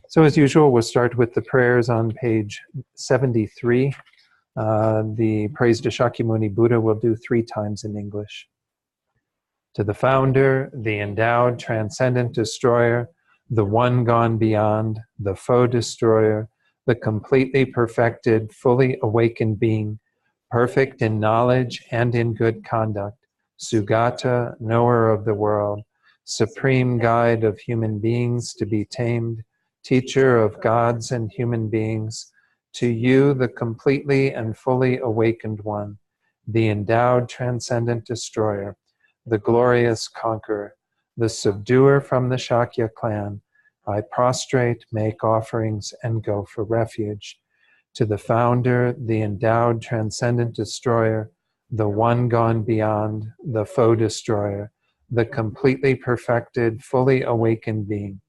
So as usual, we'll start with the prayers on page 73. The praise to Shakyamuni Buddha we'll do 3 times in English. To the founder, the endowed, transcendent destroyer, the one gone beyond, the foe destroyer, the completely perfected, fully awakened being, perfect in knowledge and in good conduct, Sugata, knower of the world, supreme guide of human beings to be tamed, teacher of gods and human beings, to you, the completely and fully awakened one, the endowed transcendent destroyer, the glorious conqueror, the subduer from the Shakya clan, I prostrate, make offerings, and go for refuge. To the founder, the endowed transcendent destroyer, the one gone beyond, the foe destroyer, the completely perfected, fully awakened being,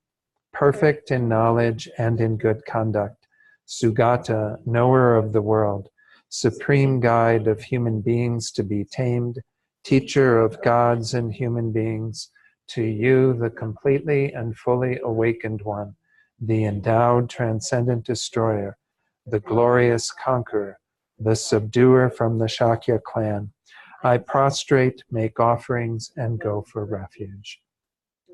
perfect in knowledge and in good conduct, Sugata, knower of the world, supreme guide of human beings to be tamed, teacher of gods and human beings, to you, the completely and fully awakened one, the endowed transcendent destroyer, the glorious conqueror, the subduer from the Shakya clan, I prostrate, make offerings, and go for refuge.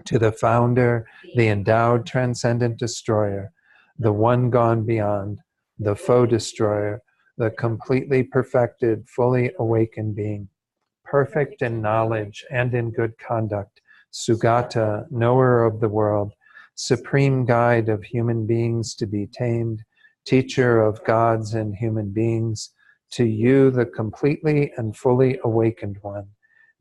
To the founder, the endowed transcendent destroyer, the one gone beyond, the foe destroyer, the completely perfected, fully awakened being, perfect in knowledge and in good conduct, Sugata, knower of the world, supreme guide of human beings to be tamed, teacher of gods and human beings, to you, the completely and fully awakened one,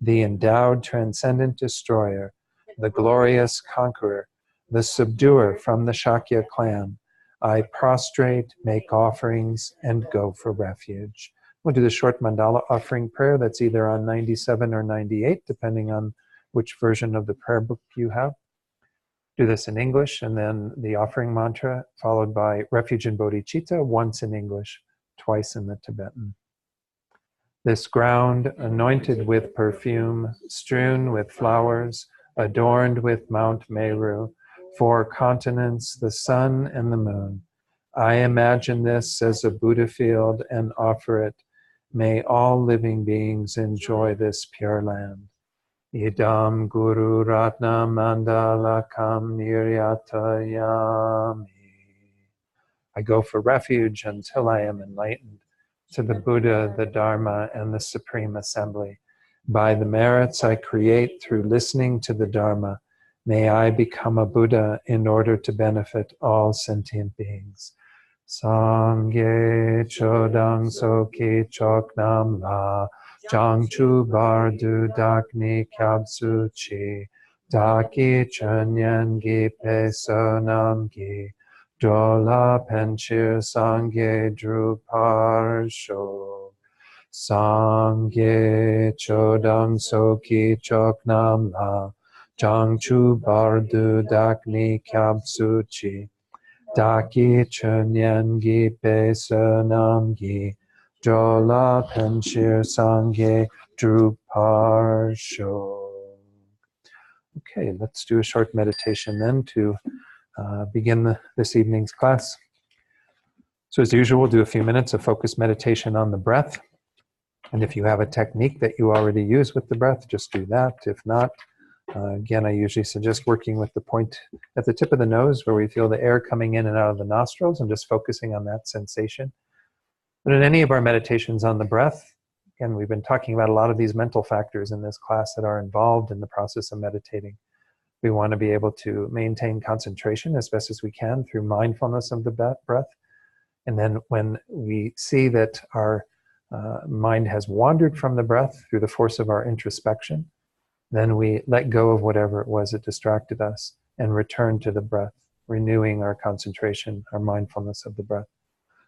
the endowed transcendent destroyer, the glorious conqueror, the subduer from the Shakya clan, I prostrate, make offerings, and go for refuge. We'll do the short mandala offering prayer that's either on 97 or 98, depending on which version of the prayer book you have. Do this in English, and then the offering mantra, followed by refuge and bodhicitta, once in English, twice in the Tibetan. This ground, anointed with perfume, strewn with flowers, adorned with Mount Meru, 4 continents, the sun and the moon. I imagine this as a Buddha field and offer it. May all living beings enjoy this pure land. Idam Guru Ratna Mandalakam Niryatayami. I go for refuge until I am enlightened to the Buddha, the Dharma, and the Supreme Assembly. By the merits I create through listening to the Dharma, may I become a Buddha in order to benefit all sentient beings. Sangye Chodang Soki Choknam La Jangchu Bardu Dakni Kyabsu Chi Daki Chanyan Gi Pesonam Gi Dola Penchir Sangye Druparsho Sangye Chodang Soki Choknam La Jangchu Bardu Dakni Kyabsu Chi Daki Chunyan Gi Pesanam Gi Jola Penchir Sangye Druparsho. Okay, let's do a short meditation then to begin this evening's class. So as usual, we'll do a few minutes of focused meditation on the breath. And if you have a technique that you already use with the breath, just do that. If not, again, I usually suggest working with the point at the tip of the nose where we feel the air coming in and out of the nostrils and just focusing on that sensation. But in any of our meditations on the breath, again, we've been talking about a lot of these mental factors in this class that are involved in the process of meditating. We want to be able to maintain concentration as best as we can through mindfulness of the breath. And then when we see that our mind has wandered from the breath through the force of our introspection, then we let go of whatever it was that distracted us and return to the breath, renewing our concentration, our mindfulness of the breath.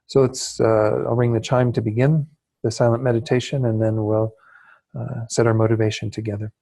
So I'll ring the chime to begin the silent meditation, and then we'll set our motivation together.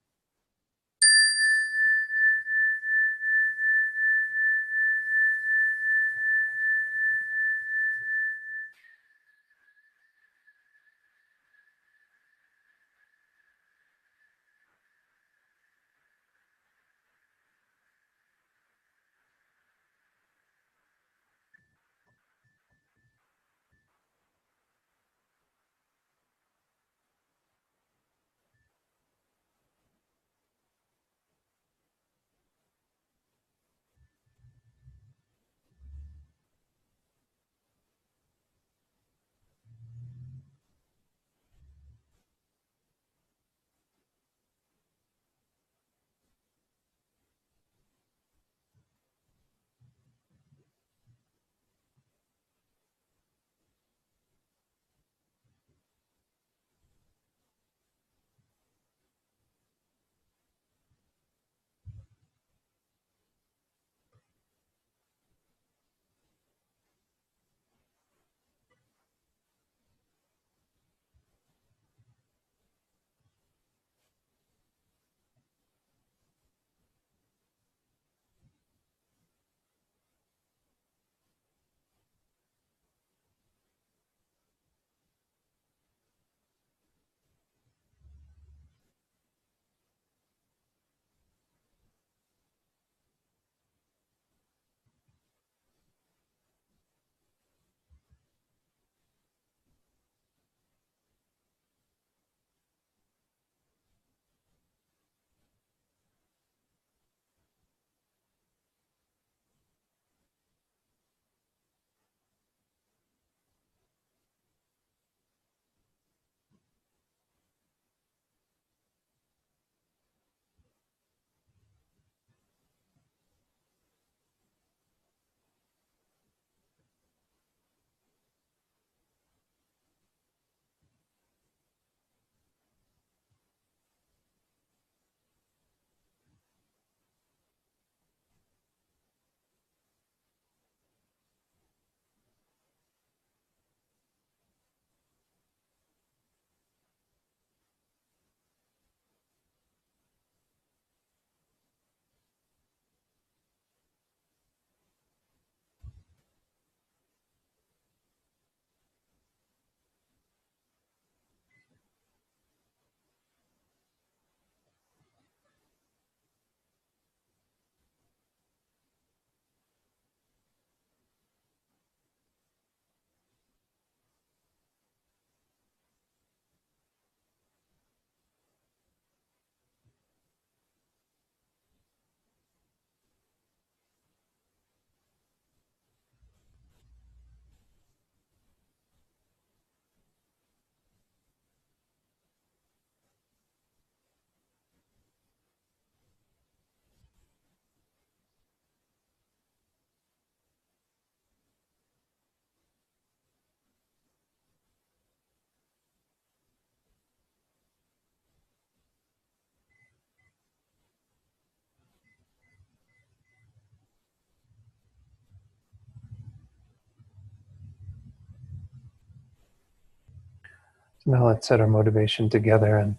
Now let's set our motivation together, and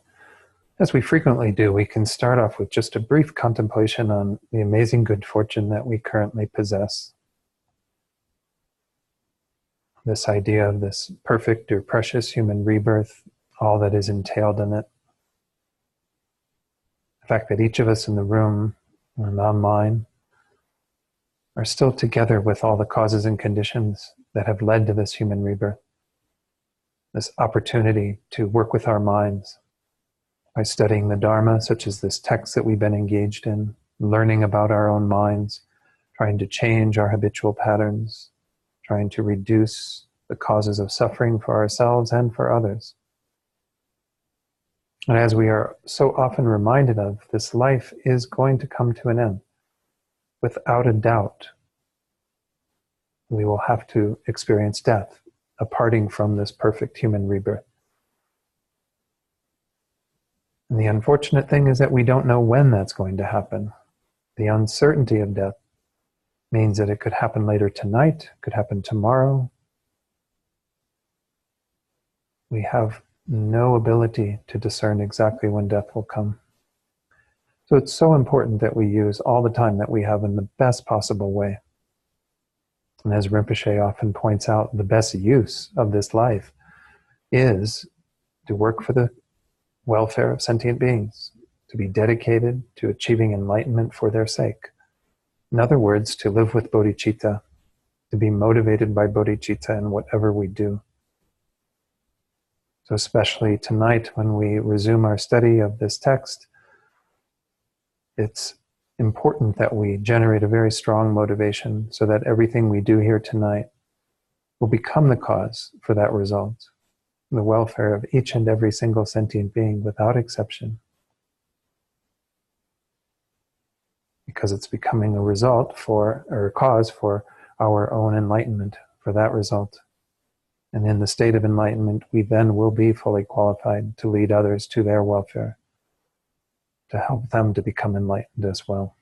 as we frequently do, we can start off with just a brief contemplation on the amazing good fortune that we currently possess. This idea of this perfect or precious human rebirth, all that is entailed in it. The fact that each of us in the room and online are still together with all the causes and conditions that have led to this human rebirth. This opportunity to work with our minds by studying the Dharma, such as this text that we've been engaged in, learning about our own minds, trying to change our habitual patterns, trying to reduce the causes of suffering for ourselves and for others. And as we are so often reminded of, this life is going to come to an end. Without a doubt, we will have to experience death, a parting from this perfect human rebirth. And the unfortunate thing is that we don't know when that's going to happen. The uncertainty of death means that it could happen later tonight, could happen tomorrow. We have no ability to discern exactly when death will come. So it's so important that we use all the time that we have in the best possible way. And as Rinpoche often points out, the best use of this life is to work for the welfare of sentient beings, to be dedicated to achieving enlightenment for their sake. In other words, to live with bodhicitta, to be motivated by bodhicitta in whatever we do. So especially tonight when we resume our study of this text, it's important that we generate a very strong motivation so that everything we do here tonight will become the cause for that result, the welfare of each and every single sentient being without exception. Because it's becoming a result for, or a cause for, our own enlightenment, for that result. And in the state of enlightenment, we then will be fully qualified to lead others to their welfare, to help them to become enlightened as well.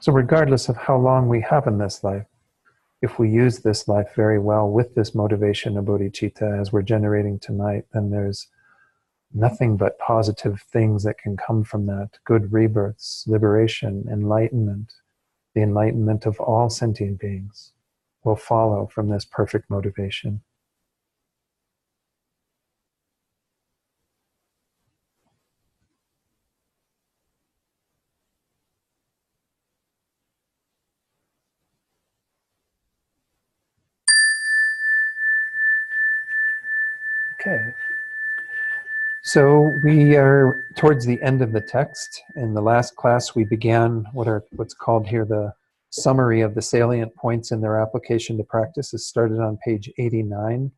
So regardless of how long we have in this life, if we use this life very well with this motivation of bodhicitta as we're generating tonight, then there's nothing but positive things that can come from that. Good rebirths, liberation, enlightenment, the enlightenment of all sentient beings will follow from this perfect motivation. Okay. So we are towards the end of the text. In the last class, we began what's called here the summary of the salient points in their application to practice. It started on page 89.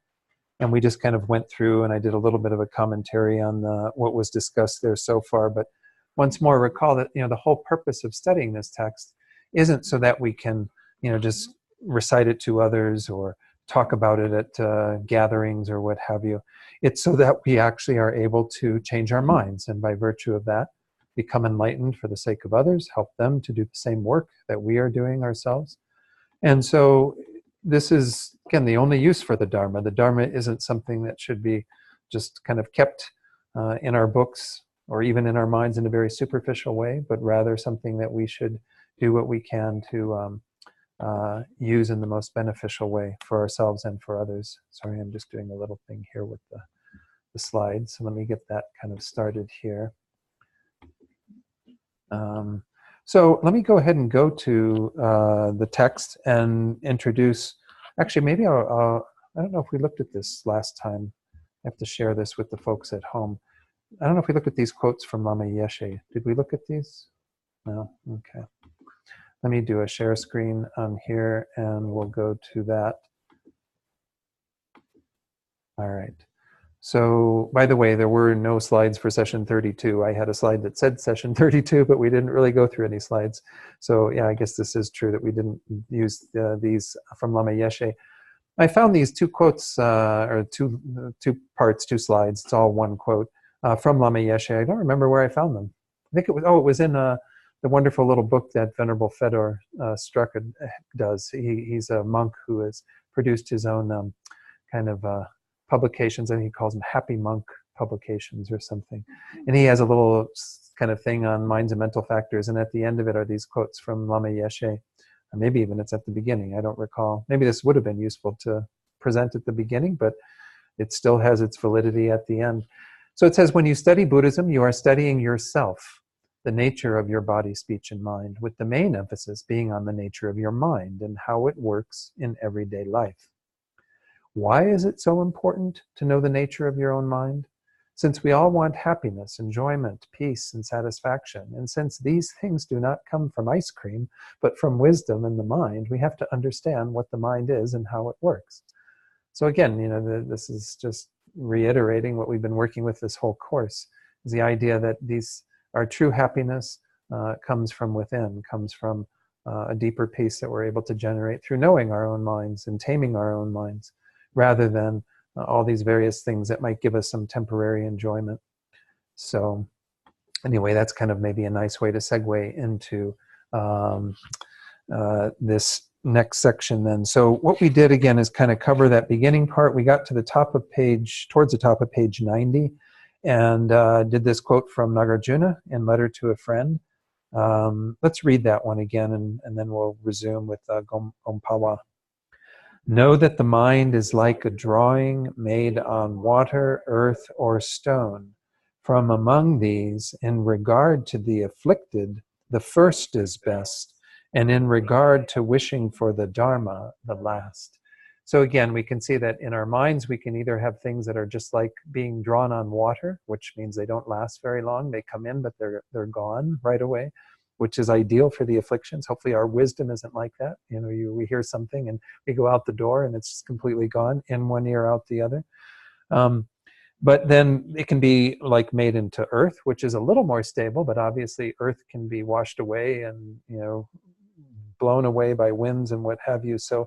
And we just kind of went through, and I did a little bit of a commentary on what was discussed there so far. But once more, recall that the whole purpose of studying this text isn't so that we can just recite it to others or talk about it at gatherings or what have you. It's so that we actually are able to change our minds, and by virtue of that, become enlightened for the sake of others, help them to do the same work that we are doing ourselves. And so this is, again, the only use for the Dharma. The Dharma isn't something that should be just kind of kept in our books or even in our minds in a very superficial way, but rather something that we should do what we can to use in the most beneficial way for ourselves and for others. Sorry, I'm just doing a little thing here with the slides. So let me get that kind of started here. So let me go ahead and go to the text and introduce, actually maybe I don't know if we looked at this last time. I have to share this with the folks at home. I don't know if we looked at these quotes from Lama Yeshe. Did we look at these? No? Okay. Let me do a share screen on here and we'll go to that. All right. So, by the way, there were no slides for session 32. I had a slide that said session 32, but we didn't really go through any slides. So, yeah, I guess this is true that we didn't use these from Lama Yeshe. I found these two quotes, or two parts, two slides. It's all one quote from Lama Yeshe. I don't remember where I found them. I think it was in the wonderful little book that Venerable Fedor Strucker does. He's a monk who has produced his own kind of publications. I think he calls them Happy Monk publications or something. And he has a little kind of thing on minds and mental factors. And at the end of it are these quotes from Lama Yeshe. Maybe even it's at the beginning. I don't recall. Maybe this would have been useful to present at the beginning, but it still has its validity at the end. So it says, when you study Buddhism, you are studying yourself, the nature of your body, speech, and mind, with the main emphasis being on the nature of your mind and how it works in everyday life. Why is it so important to know the nature of your own mind? Since we all want happiness, enjoyment, peace, and satisfaction, and since these things do not come from ice cream, but from wisdom and the mind, we have to understand what the mind is and how it works. So again, this is just reiterating what we've been working with this whole course, is the idea that our true happiness comes from within, comes from a deeper peace that we're able to generate through knowing our own minds and taming our own minds, rather than all these various things that might give us some temporary enjoyment. So anyway, that's kind of maybe a nice way to segue into this next section then. So what we did again is kind of cover that beginning part. We got to the top of towards the top of page 90, and did this quote from Nagarjuna in Letter to a Friend. Let's read that one again, and then we'll resume with Gompawa. Know that the mind is like a drawing made on water, earth, or stone. From among these, in regard to the afflicted, the first is best, and in regard to wishing for the Dharma, the last. So again, we can see that in our minds, we can either have things that are just like being drawn on water, which means they don't last very long. They come in, but they're gone right away, which is ideal for the afflictions. Hopefully our wisdom isn't like that. We hear something and we go out the door and it's just completely gone, in one ear, out the other. But then it can be like made into earth, which is a little more stable, but obviously earth can be washed away and, blown away by winds and what have you. So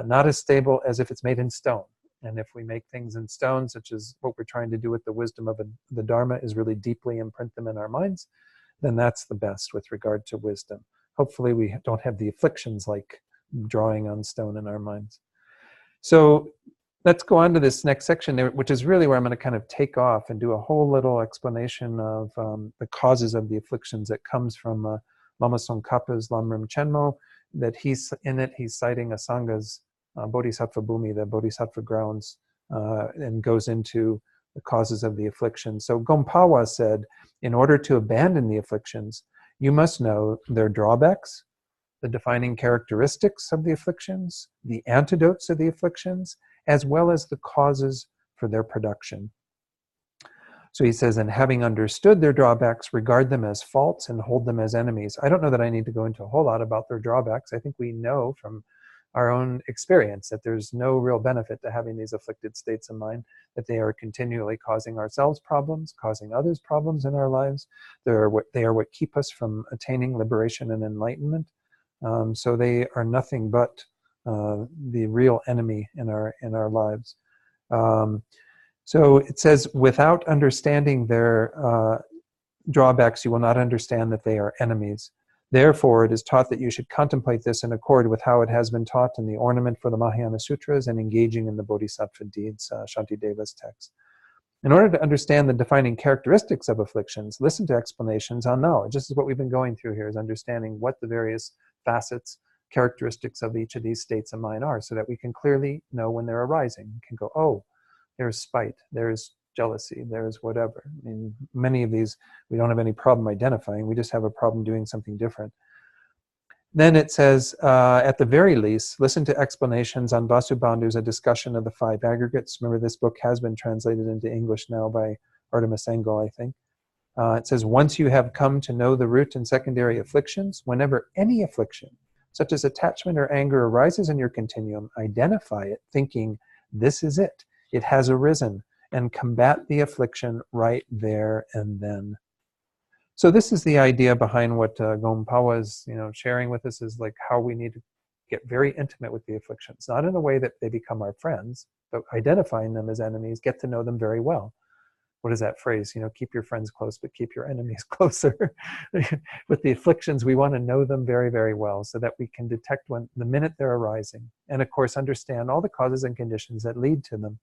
not as stable as if it's made in stone. And if we make things in stone, such as what we're trying to do with the wisdom of the Dharma, is really deeply imprint them in our minds, then that's the best with regard to wisdom. Hopefully we don't have the afflictions like drawing on stone in our minds. So let's go on to this next section there, which is really where I'm going to kind of take off and do a whole little explanation of the causes of the afflictions that comes from Lama Tsongkhapa's Lamrim Chenmo, that he's citing Asanga's Bodhisattva Bhumi, the Bodhisattva grounds, and goes into the causes of the affliction. So Gompawa said, in order to abandon the afflictions, you must know their drawbacks, the defining characteristics of the afflictions, the antidotes of the afflictions, as well as the causes for their production. So he says, and having understood their drawbacks, regard them as faults and hold them as enemies. I don't know that I need to go into a whole lot about their drawbacks. I think we know from our own experience that there's no real benefit to having these afflicted states of mind, that they are continually causing ourselves problems, causing others problems in our lives. They are what keep us from attaining liberation and enlightenment. So they are nothing but the real enemy in our lives. So it says, without understanding their drawbacks, you will not understand that they are enemies. Therefore, it is taught that you should contemplate this in accord with how it has been taught in the ornament for the Mahayana Sutras and engaging in the Bodhisattva deeds, Shantideva's text. In order to understand the defining characteristics of afflictions, listen to explanations on knowledge. This is what we've been going through here, is understanding what the various facets, characteristics of each of these states of mind are, so that we can clearly know when they're arising. We can go, oh, there's spite, there's jealousy, there's whatever. I mean, many of these we don't have any problem identifying, we just have a problem doing something different. Then it says, at the very least, listen to explanations on Vasubandhu's A Discussion of the Five Aggregates. Remember, this book has been translated into English now by Artemis Engel, I think. It says, once you have come to know the root and secondary afflictions, whenever any affliction, such as attachment or anger, arises in your continuum, identify it, thinking, this is it. It has arisen, and combat the affliction right there and then. So this is the idea behind what Gompawa is, sharing with us, is like how we need to get very intimate with the afflictions, not in a way that they become our friends, but identifying them as enemies, get to know them very well. What is that phrase? Keep your friends close, but keep your enemies closer. With the afflictions, we want to know them very, very well, so that we can detect when the minute they're arising, and of course understand all the causes and conditions that lead to them.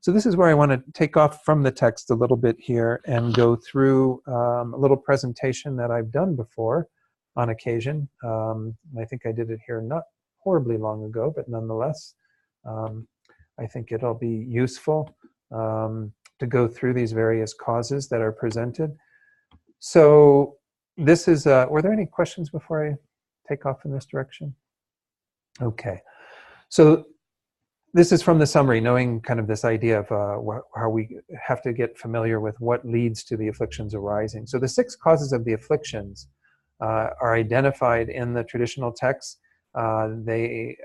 So this is where I want to take off from the text a little bit here and go through a little presentation that I've done before on occasion. I think I did it here not horribly long ago, but nonetheless, I think it'll be useful to go through these various causes that are presented. So this is, were there any questions before I take off in this direction? Okay. So this is from the summary, knowing kind of this idea of how we have to get familiar with what leads to the afflictions arising. So the 6 causes of the afflictions are identified in the traditional texts. By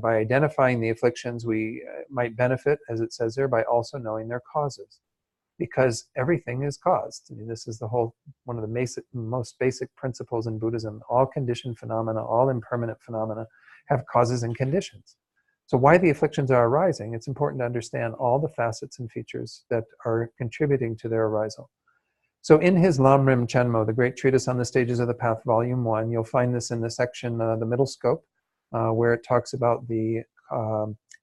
identifying the afflictions, we might benefit, as it says there, by also knowing their causes, because everything is caused. I mean, this is one of the most basic principles in Buddhism. All conditioned phenomena, all impermanent phenomena have causes and conditions. So why the afflictions are arising, it's important to understand all the facets and features that are contributing to their arisal. So in his Lamrim Chenmo, the great treatise on the stages of the path, volume 1, you'll find this in the section, the middle scope, where it talks about the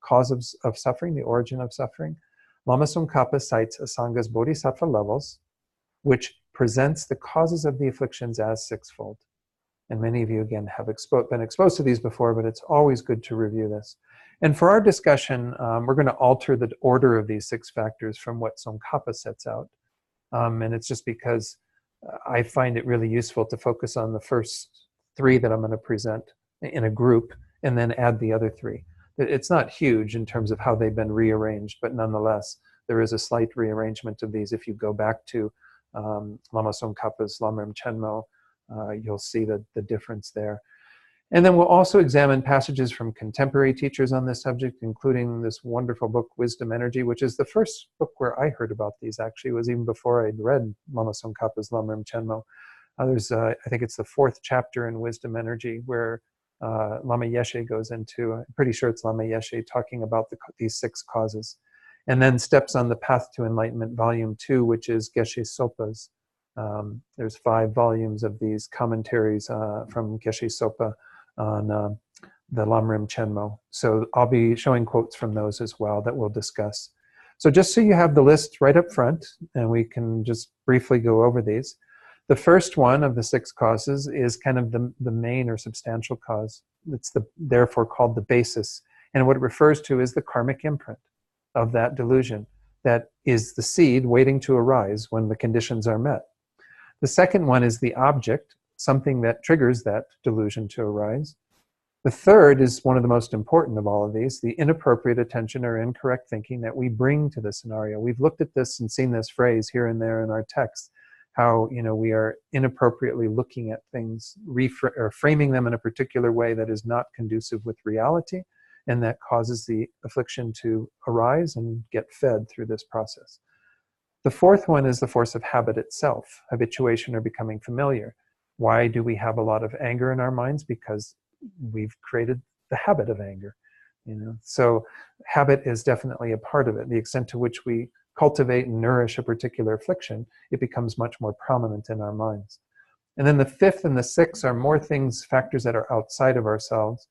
cause of suffering, the origin of suffering. Lama Tsongkhapa cites Asanga's bodhisattva levels, which presents the causes of the afflictions as 6-fold. And many of you, again, have been exposed to these before, but it's always good to review this. And for our discussion, we're going to alter the order of these 6 factors from what Tsongkhapa sets out. And it's just because I find it really useful to focus on the first 3 that I'm going to present in a group and then add the other 3. It's not huge in terms of how they've been rearranged, but nonetheless, there is a slight rearrangement of these. If you go back to Lama Tsongkhapa's Lamrim Chenmo, you'll see the difference there. And then we'll also examine passages from contemporary teachers on this subject, including this wonderful book, Wisdom Energy, which is the first book where I heard about these, actually. It was even before I'd read Lama Tsongkhapa's Lamrim Chenmo. I think it's the 4th chapter in Wisdom Energy, where Lama Yeshe goes into, I'm pretty sure it's Lama Yeshe, talking about these 6 causes. And then Steps on the Path to Enlightenment, volume 2, which is Geshe Sopa's. There's 5 volumes of these commentaries from Geshe Sopa on the Lamrim Chenmo. So I'll be showing quotes from those as well that we'll discuss. So just so you have the list right up front, and we can just briefly go over these. The first one of the 6 causes is kind of the main or substantial cause. It's therefore called the basis. And what it refers to is the karmic imprint of that delusion. That is the seed waiting to arise when the conditions are met. The second one is the object, something that triggers that delusion to arise. The third is one of the most important of all of these, the inappropriate attention or incorrect thinking that we bring to the scenario. We've looked at this and seen this phrase here and there in our text, how we are inappropriately looking at things, or framing them in a particular way that is not conducive with reality, and that causes the affliction to arise and get fed through this process. The fourth one is the force of habit itself, habituation or becoming familiar. Why do we have a lot of anger in our minds? Because we've created the habit of anger. So habit is definitely a part of it. The extent to which we cultivate and nourish a particular affliction, it becomes much more prominent in our minds. And then the 5th and the 6th are more factors that are outside of ourselves.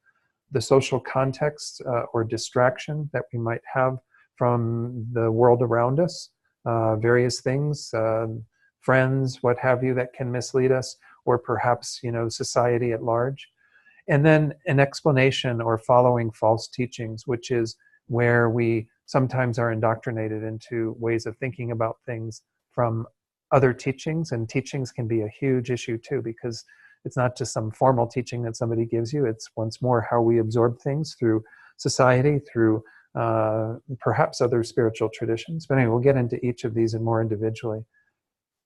The social context or distraction that we might have from the world around us, various things, friends, what have you, that can mislead us, or perhaps, society at large. And then an explanation or following false teachings, which is where we sometimes are indoctrinated into ways of thinking about things from other teachings. And teachings can be a huge issue too, because it's not just some formal teaching that somebody gives you. It's once more how we absorb things through society, through perhaps other spiritual traditions. But anyway, we'll get into each of these and more individually.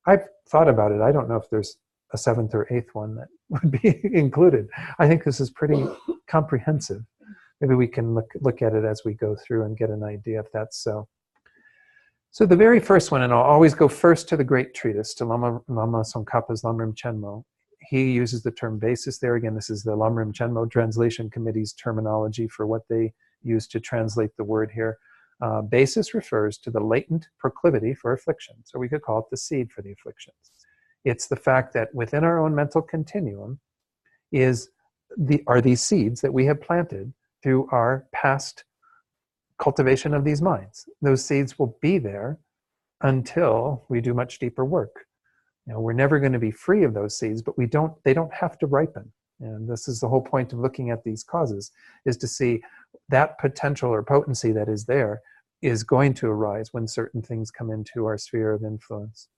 I've thought about it. I don't know if there's a 7th or 8th one that would be included. I think this is pretty comprehensive. Maybe we can look at it as we go through and get an idea if that's so. So the very first one, and I'll always go first to the great treatise, to Lama Tsongkhapa's Lamrim Chenmo. He uses the term basis there. Again, this is the Lamrim Chenmo Translation Committee's terminology for what they use to translate the word here. Basis refers to the latent proclivity for affliction. So we could call it the seed for the afflictions. It's the fact that within our own mental continuum are these seeds that we have planted through our past cultivation of these minds. Those seeds will be there until we do much deeper work. We're never going to be free of those seeds, but they don't have to ripen. And this is the whole point of looking at these causes, is to see that potential or potency that is there is going to arise when certain things come into our sphere of influence.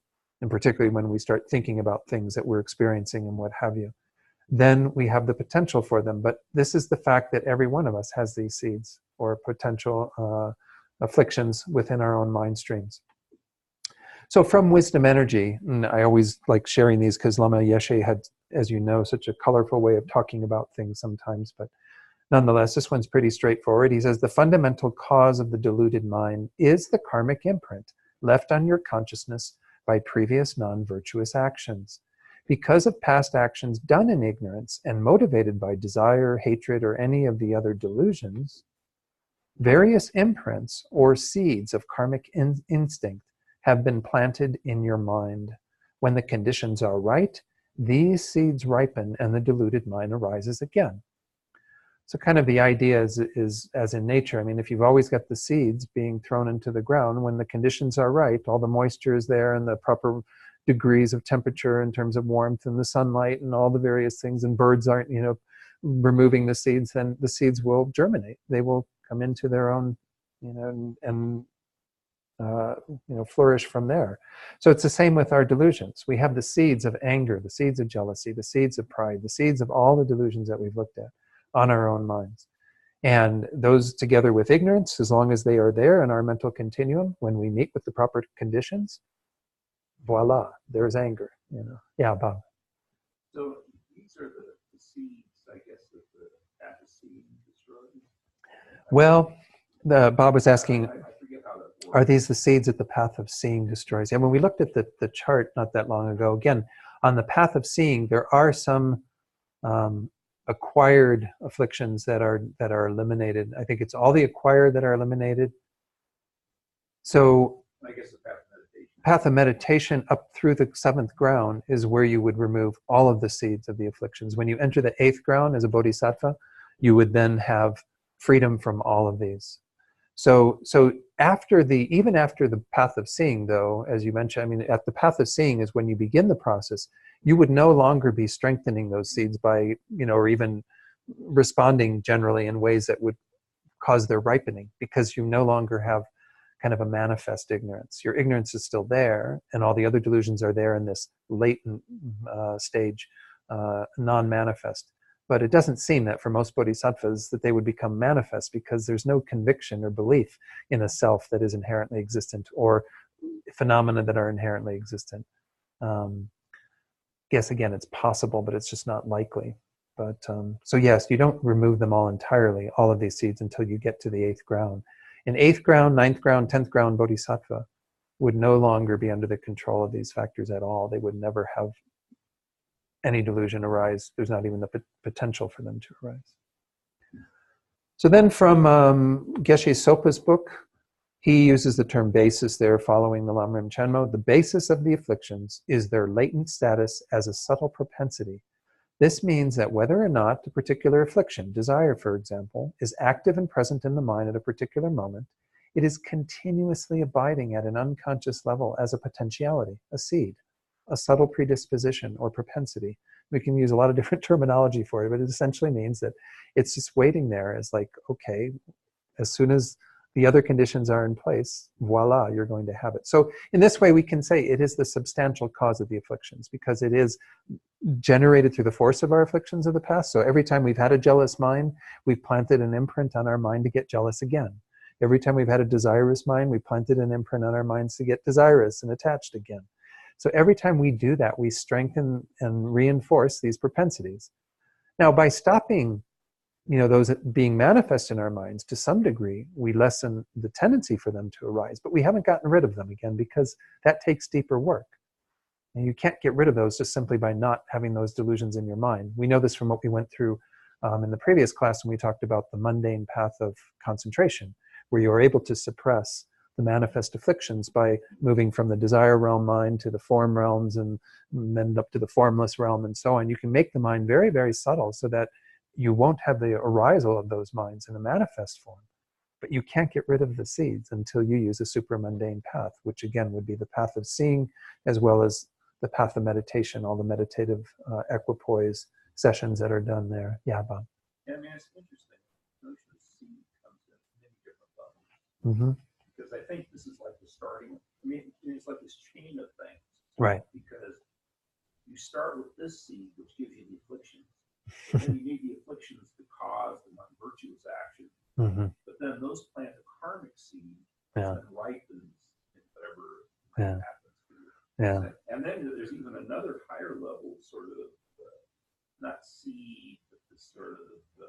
And particularly when we start thinking about things that we're experiencing and what have you. Then we have the potential for them. But this is the fact that every one of us has these seeds or potential afflictions within our own mind streams. So from wisdom energy, and I always like sharing these because Lama Yeshe had, as you know, such a colorful way of talking about things sometimes, but nonetheless, this one's pretty straightforward. He says, the fundamental cause of the deluded mind is the karmic imprint left on your consciousness by previous non-virtuous actions. Because of past actions done in ignorance and motivated by desire, hatred, or any of the other delusions, various imprints or seeds of karmic instinct have been planted in your mind. When the conditions are right, these seeds ripen and the deluded mind arises again. So kind of the idea is as in nature. I mean, if you've always got the seeds being thrown into the ground, when the conditions are right, all the moisture is there and the proper degrees of temperature in terms of warmth and the sunlight and all the various things, and birds aren't, removing the seeds, then the seeds will germinate. They will come into their own, and flourish from there. So it's the same with our delusions. We have the seeds of anger, the seeds of jealousy, the seeds of pride, the seeds of all the delusions that we've looked at on our own minds. And those together with ignorance, as long as they are there in our mental continuum, when we meet with the proper conditions, voila, there's anger. Yeah, Bob. So these are the seeds, I guess, of the path of seeing destroyed. Well, Bob was asking, are these the seeds that the path of seeing destroys? And when we looked at the chart not that long ago, again, on the path of seeing, there are some acquired afflictions that are eliminated. I think it's all the acquired that are eliminated. So I guess the path of meditation up through the 7th ground is where you would remove all of the seeds of the afflictions. When you enter the 8th ground as a bodhisattva, you would then have freedom from all of these. So even after the path of seeing, though, as you mentioned, I mean, at the path of seeing is when you begin the process, you would no longer be strengthening those seeds by, or even responding generally in ways that would cause their ripening, because you no longer have kind of a manifest ignorance. Your ignorance is still there, and all the other delusions are there in this latent stage, non-manifest. But it doesn't seem that for most bodhisattvas that they would become manifest, because there's no conviction or belief in a self that is inherently existent or phenomena that are inherently existent. Yes, again, it's possible, but it's just not likely. But so yes, you don't remove them all entirely, all of these seeds, until you get to the 8th ground. In 8th ground, 9th ground, 10th ground, bodhisattva would no longer be under the control of these factors at all. They would never have any delusion arise. There's not even the potential for them to arise. So then from Geshe Sopa's book, he uses the term basis there, following the Lamrim Chenmo. The basis of the afflictions is their latent status as a subtle propensity. This means that whether or not the particular affliction, desire for example, is active and present in the mind at a particular moment, it is continuously abiding at an unconscious level as a potentiality, a seed, a subtle predisposition or propensity. We can use a lot of different terminology for it, but it essentially means that it's just waiting there as like, okay, as soon as the other conditions are in place, voila, you're going to have it. So in this way, we can say it is the substantial cause of the afflictions, because it is generated through the force of our afflictions of the past. So every time we've had a jealous mind, we've planted an imprint on our mind to get jealous again. Every time we've had a desirous mind, we planted an imprint on our minds to get desirous and attached again. So every time we do that, we strengthen and reinforce these propensities. Now, by stopping those being manifest in our minds, to some degree, we lessen the tendency for them to arise, but we haven't gotten rid of them again, because that takes deeper work. And you can't get rid of those just simply by not having those delusions in your mind. We know this from what we went through in the previous class when we talked about the mundane path of concentration, where you are able to suppress the manifest afflictions by moving from the desire realm mind to the form realms, and then up to the formless realm and so on. You can make the mind very, very subtle so that you won't have the arisal of those minds in a manifest form. But you can't get rid of the seeds until you use a supramundane path, which again would be the path of seeing, as well as the path of meditation, all the meditative equipoise sessions that are done there. Yeah, Bob. Yeah, I mean, it's interesting. The notion of seed comes in many different levels. Mm-hmm. Because I think this is like the starting, I mean, it's like this chain of things. Right. Because you start with this seed, which gives you the afflictions. But then you need the afflictions to cause the non-virtuous action. Mm-hmm. But then those plant a karmic seed Yeah. that ripens in whatever Yeah. happens to you. Yeah. And then there's even another higher level sort of, not seed, but this sort of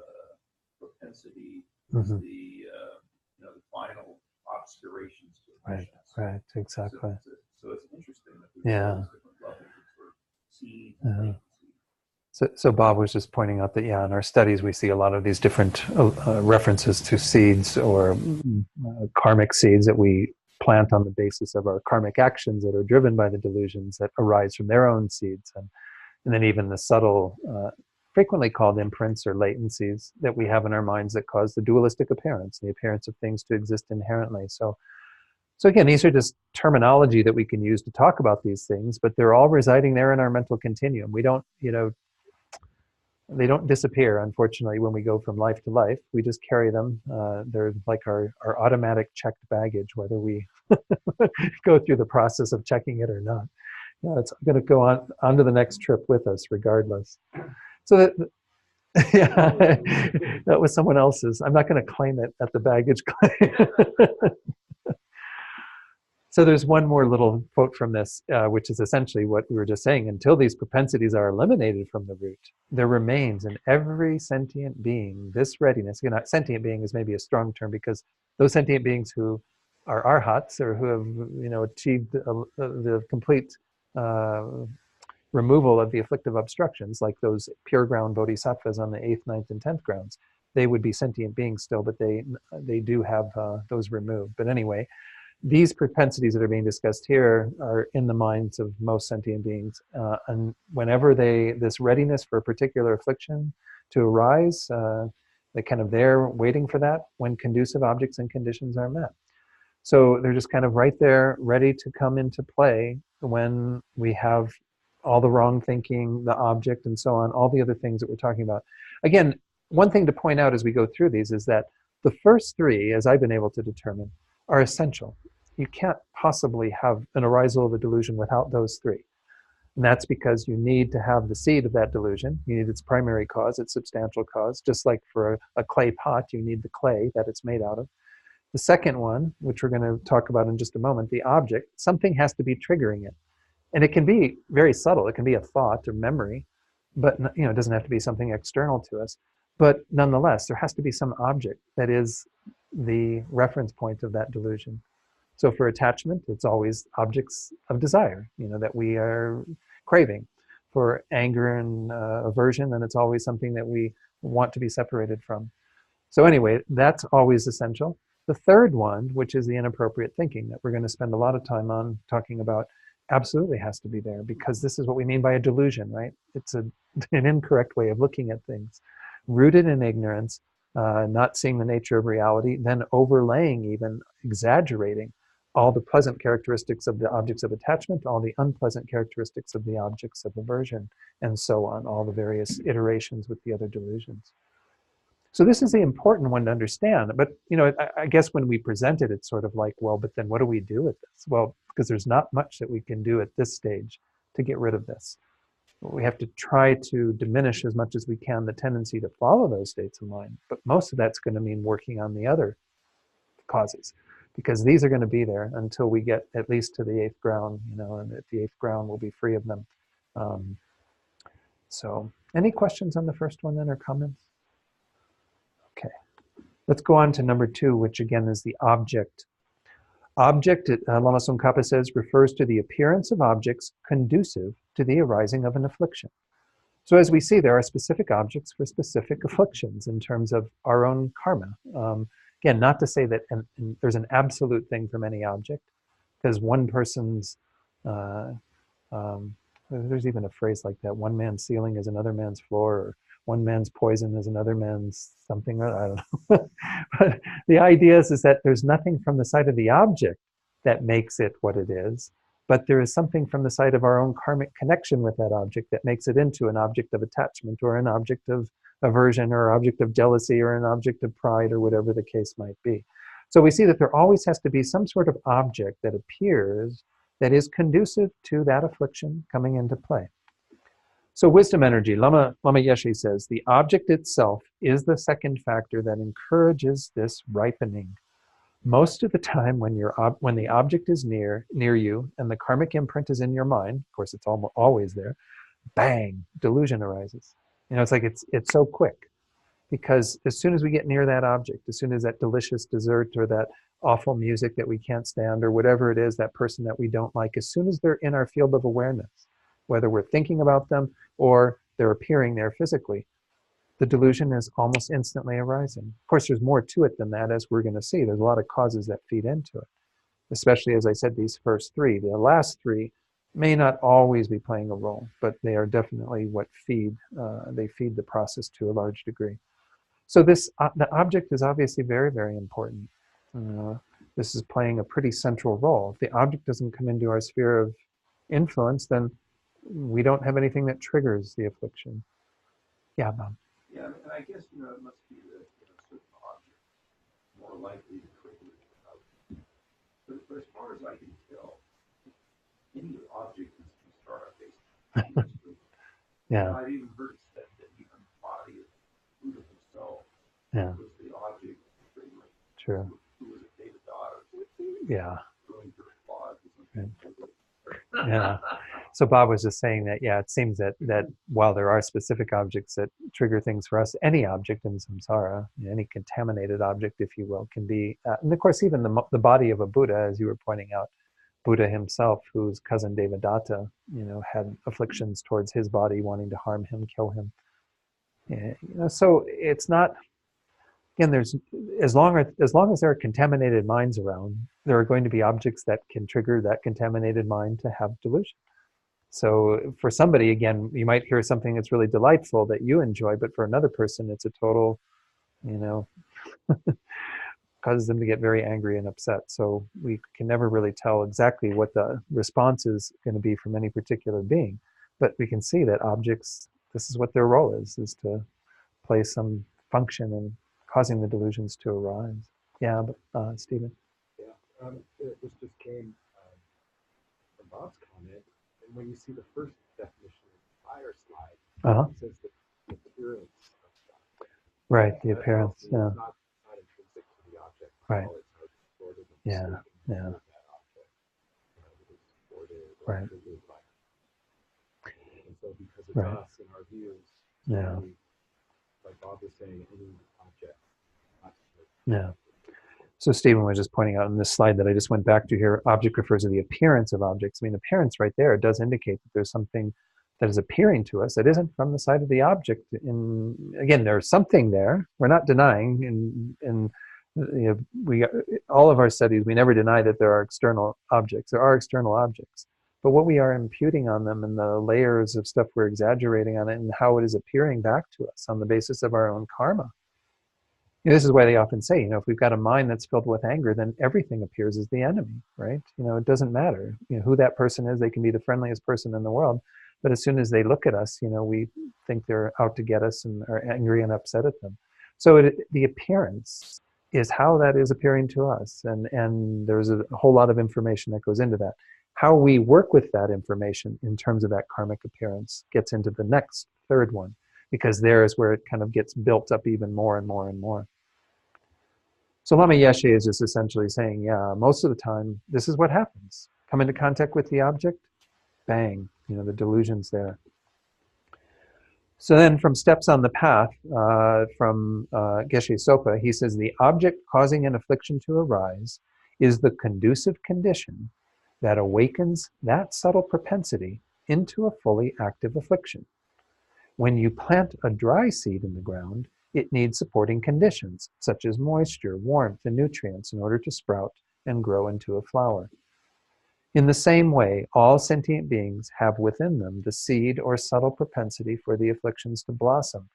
propensity, Mm-hmm. the final obscurations to Right. afflictions. Right. Exactly. So it's interesting that there's Yeah. all these different levels of sort of seed Yeah. and So Bob was just pointing out that, yeah, in our studies, we see a lot of these different references to seeds or karmic seeds that we plant on the basis of our karmic actions that are driven by the delusions that arise from their own seeds. And then even the subtle, frequently called imprints or latencies that we have in our minds that cause the dualistic appearance, the appearance of things to exist inherently. So again, these are just terminology that we can use to talk about these things, but they're all residing there in our mental continuum. We don't, they don't disappear, unfortunately, when we go from life to life. We just carry them. They're like our automatic checked baggage, whether we go through the process of checking it or not. It's going to go on to the next trip with us, regardless. So that, yeah, that was someone else's. I'm not going to claim it at the baggage claim. So there's one more little quote from this, which is essentially what we were just saying. Until these propensities are eliminated from the root, there remains in every sentient being this readiness. Sentient being is maybe a strong term, because those sentient beings who are arhats, or who have achieved the complete removal of the afflictive obstructions, like those pure ground bodhisattvas on the 8th, 9th, and 10th grounds, they would be sentient beings still, but they do have those removed. But anyway, these propensities that are being discussed here are in the minds of most sentient beings. And whenever this readiness for a particular affliction to arise, they're kind of there waiting for that when conducive objects and conditions are met. So they're just kind of right there, ready to come into play when we have all the wrong thinking, the object, and so on, all the other things that we're talking about. Again, one thing to point out as we go through these is that the first three, as I've been able to determine, are essential. You can't possibly have an arisal of a delusion without those three. And that's because you need to have the seed of that delusion. You need its primary cause, its substantial cause. Just like for a clay pot, you need the clay that it's made out of. The second one, which we're going to talk about in just a moment, the object, something has to be triggering it. And it can be very subtle. It can be a thought or memory, but it doesn't have to be something external to us. But nonetheless, there has to be some object that is the reference point of that delusion. So for attachment, it's always objects of desire, that we are craving. For anger and aversion, then it's always something that we want to be separated from. So anyway, that's always essential. The third one, which is the inappropriate thinking that we're going to spend a lot of time on talking about, absolutely has to be there, because this is what we mean by a delusion, right? It's an incorrect way of looking at things, rooted in ignorance, not seeing the nature of reality, then overlaying, even exaggerating all the pleasant characteristics of the objects of attachment, all the unpleasant characteristics of the objects of aversion, and so on, all the various iterations with the other delusions. So this is the important one to understand. But I guess when we present it, it's sort of like, well, but then what do we do with this? Well, because there's not much that we can do at this stage to get rid of this. We have to try to diminish as much as we can the tendency to follow those states of mind. But most of that's going to mean working on the other causes, because these are going to be there until we get at least to the 8th ground, and at the 8th ground we'll be free of them. So any questions on the first one then, or comments? Okay, let's go on to number 2, which again is the object. Object, Lama Tsongkhapa says, refers to the appearance of objects conducive to the arising of an affliction. So as we see, there are specific objects for specific afflictions in terms of our own karma. Again, not to say that there's an absolute thing from any object, because one person's, there's even a phrase like that, one man's ceiling is another man's floor, or one man's poison is another man's something, I don't know. But the idea is that there's nothing from the side of the object that makes it what it is, but there is something from the side of our own karmic connection with that object that makes it into an object of attachment or an object of aversion or an object of jealousy or an object of pride or whatever the case might be. So we see that there always has to be some sort of object that appears that is conducive to that affliction coming into play. So wisdom energy, Lama Yeshe says, the object itself is the second factor that encourages this ripening. Most of the time when the object is near you and the karmic imprint is in your mind, of course it's always there, bang, delusion arises. It's like it's so quick. Because as soon as we get near that object, as soon as that delicious dessert or that awful music that we can't stand or whatever it is, that person that we don't like, as soon as they're in our field of awareness, whether we're thinking about them or they're appearing there physically, the delusion is almost instantly arising. Of course, there's more to it than that, as we're going to see. There's a lot of causes that feed into it, especially, as I said, these first three. The last three may not always be playing a role, but they are definitely what feed the process to a large degree. So the object is obviously very, very important. This is playing a pretty central role. If the object doesn't come into our sphere of influence, then we don't have anything that triggers the affliction. Yeah, Bob. Yeah, and I guess, it must be that certain objects more likely to trigger it. But as far as I can tell, any object is Samsara based. Yeah. I've even heard it said that even the body of Buddha himself was the object of triggering. True. Who was it, David Daughter? Yeah. Going through claws. Yeah. So Bob was just saying that, it seems that while there are specific objects that trigger things for us, any object in samsara, any contaminated object, if you will, can be, and of course, even the body of a Buddha, as you were pointing out, Buddha himself, whose cousin Devadatta, had afflictions towards his body, wanting to harm him, kill him. So it's not, again, there's, as long as there are contaminated minds around, there are going to be objects that can trigger that contaminated mind to have delusion. So for somebody, again, you might hear something that's really delightful that you enjoy, but for another person, it's a total, causes them to get very angry and upset. So we can never really tell exactly what the response is going to be from any particular being. But we can see that objects, this is what their role is to play some function in causing the delusions to arise. Yeah, but Stephen? Yeah, this just came from Bob's comment. And when you see the first definition of the prior slide, it says the appearance of stuff. Right, the appearance, yeah. It's not intrinsic to the object. Right. It's sort of Yeah. that object. Right. And so because it's Right. us and our views, Yeah. like Bob was saying, any object. Yeah. So Stephen was just pointing out in this slide that I just went back to here, object refers to the appearance of objects. I mean, appearance right there does indicate that there's something that is appearing to us that isn't from the side of the object. Again, there's something there. We're not denying. All of our studies, we never deny that there are external objects. There are external objects. But what we are imputing on them and the layers of stuff we're exaggerating on it and how it is appearing back to us on the basis of our own karma. This is why they often say, if we've got a mind that's filled with anger, then everything appears as the enemy, right? It doesn't matter, who that person is. They can be the friendliest person in the world, but as soon as they look at us, we think they're out to get us and are angry and upset at them. So the appearance is how that is appearing to us, and there's a whole lot of information that goes into that. How we work with that information in terms of that karmic appearance gets into the next third one, because there is where it kind of gets built up even more and more and more. So Lama Yeshe is just essentially saying, most of the time, this is what happens. Come into contact with the object, bang, the delusion's there. So then from Steps on the Path, from Geshe Sopa, he says, the object causing an affliction to arise is the conducive condition that awakens that subtle propensity into a fully active affliction. When you plant a dry seed in the ground, it needs supporting conditions, such as moisture, warmth, and nutrients in order to sprout and grow into a flower. In the same way, all sentient beings have within them the seed or subtle propensity for the afflictions to blossom,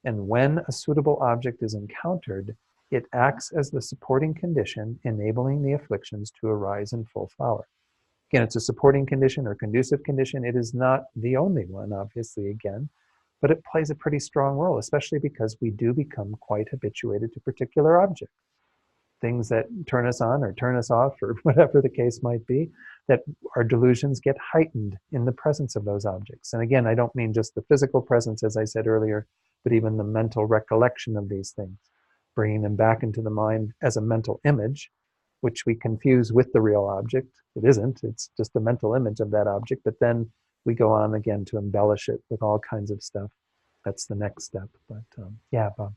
And when a suitable object is encountered, it acts as the supporting condition, enabling the afflictions to arise in full flower. Again, it's a supporting condition or conducive condition. It is not the only one, obviously, again, but it plays a pretty strong role, especially because we do become quite habituated to particular objects. Things that turn us on or turn us off, or whatever the case might be, that our delusions get heightened in the presence of those objects. And again, I don't mean just the physical presence, as I said earlier, but even the mental recollection of these things, bringing them back into the mind as a mental image, which we confuse with the real object. It isn't, it's just a mental image of that object, but then we go on again to embellish it with all kinds of stuff. That's the next step. But yeah, Bob.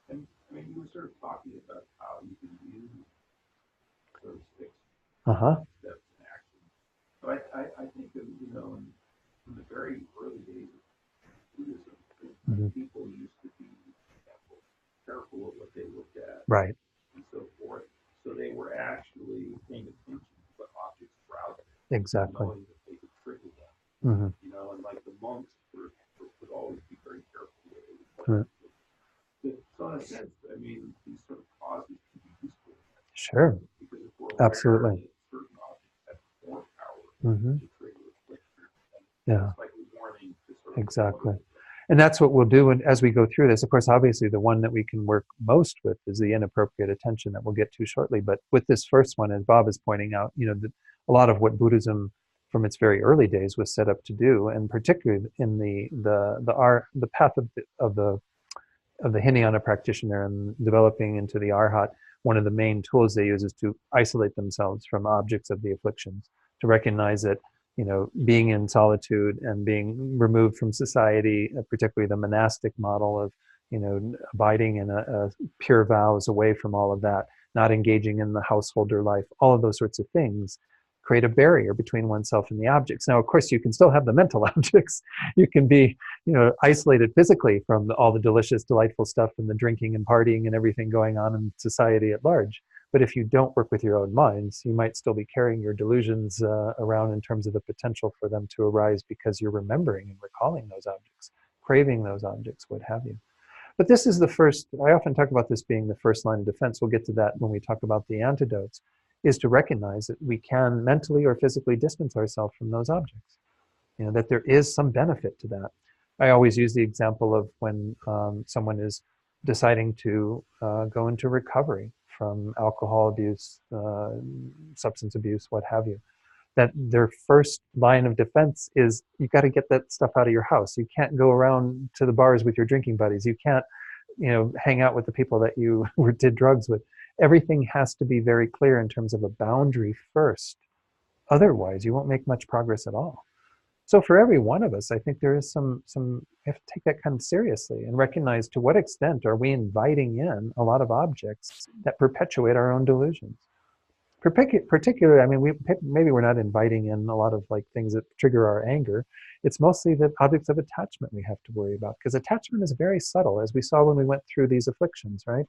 And I mean, you were sort of talking about how you can use sort of six steps in action. So I think of, you know, in the very early days of Buddhism, people used to be careful of what they looked at, right, and so forth. So they were actually paying attention to what objects were out there, exactly, knowing that they could trigger them. You know, and like the monks would always be very careful what they would do. So in a sense, I mean, these sort of causes can be useful. Sure, Because if we're absolutely. certain objects have more power Mm-hmm. to trigger affliction, Yeah, it's like a warning to sort of exactly. And that's what we'll do as we go through this. Of course, obviously, the one that we can work most with is the inappropriate attention that we'll get to shortly. But with this first one, as Bob is pointing out, you know, a lot of what Buddhism from its very early days was set up to do, and particularly in the path of the Hinayana practitioner and developing into the Arhat, one of the main tools they use is to isolate themselves from objects of the afflictions, to recognize that, you know, being in solitude and being removed from society, particularly the monastic model of, you know, abiding in a pure vows away from all of that, not engaging in the householder life, all of those sorts of things create a barrier between oneself and the objects. Now, of course, you can still have the mental objects. You can be, you know, isolated physically from all the delicious, delightful stuff and the drinking and partying and everything going on in society at large. But if you don't work with your own minds, you might still be carrying your delusions around in terms of the potential for them to arise because you're remembering and recalling those objects, craving those objects, what have you. But this is the first, I often talk about this being the first line of defense. We'll get to that when we talk about the antidotes, is to recognize that we can mentally or physically distance ourselves from those objects. You know, that there is some benefit to that. I always use the example of when someone is deciding to go into recovery from alcohol abuse, substance abuse, what have you, that their first line of defense is you got to get that stuff out of your house. You can't go around to the bars with your drinking buddies. You can't, you know, hang out with the people that you did drugs with. Everything has to be very clear in terms of a boundary first. Otherwise, you won't make much progress at all. So for every one of us, I think there is some you have to take that kind of seriously and recognize to what extent are we inviting in a lot of objects that perpetuate our own delusions. Particularly, I mean, maybe we're not inviting in a lot of like things that trigger our anger. It's mostly the objects of attachment we have to worry about, because attachment is very subtle, as we saw when we went through these afflictions, right?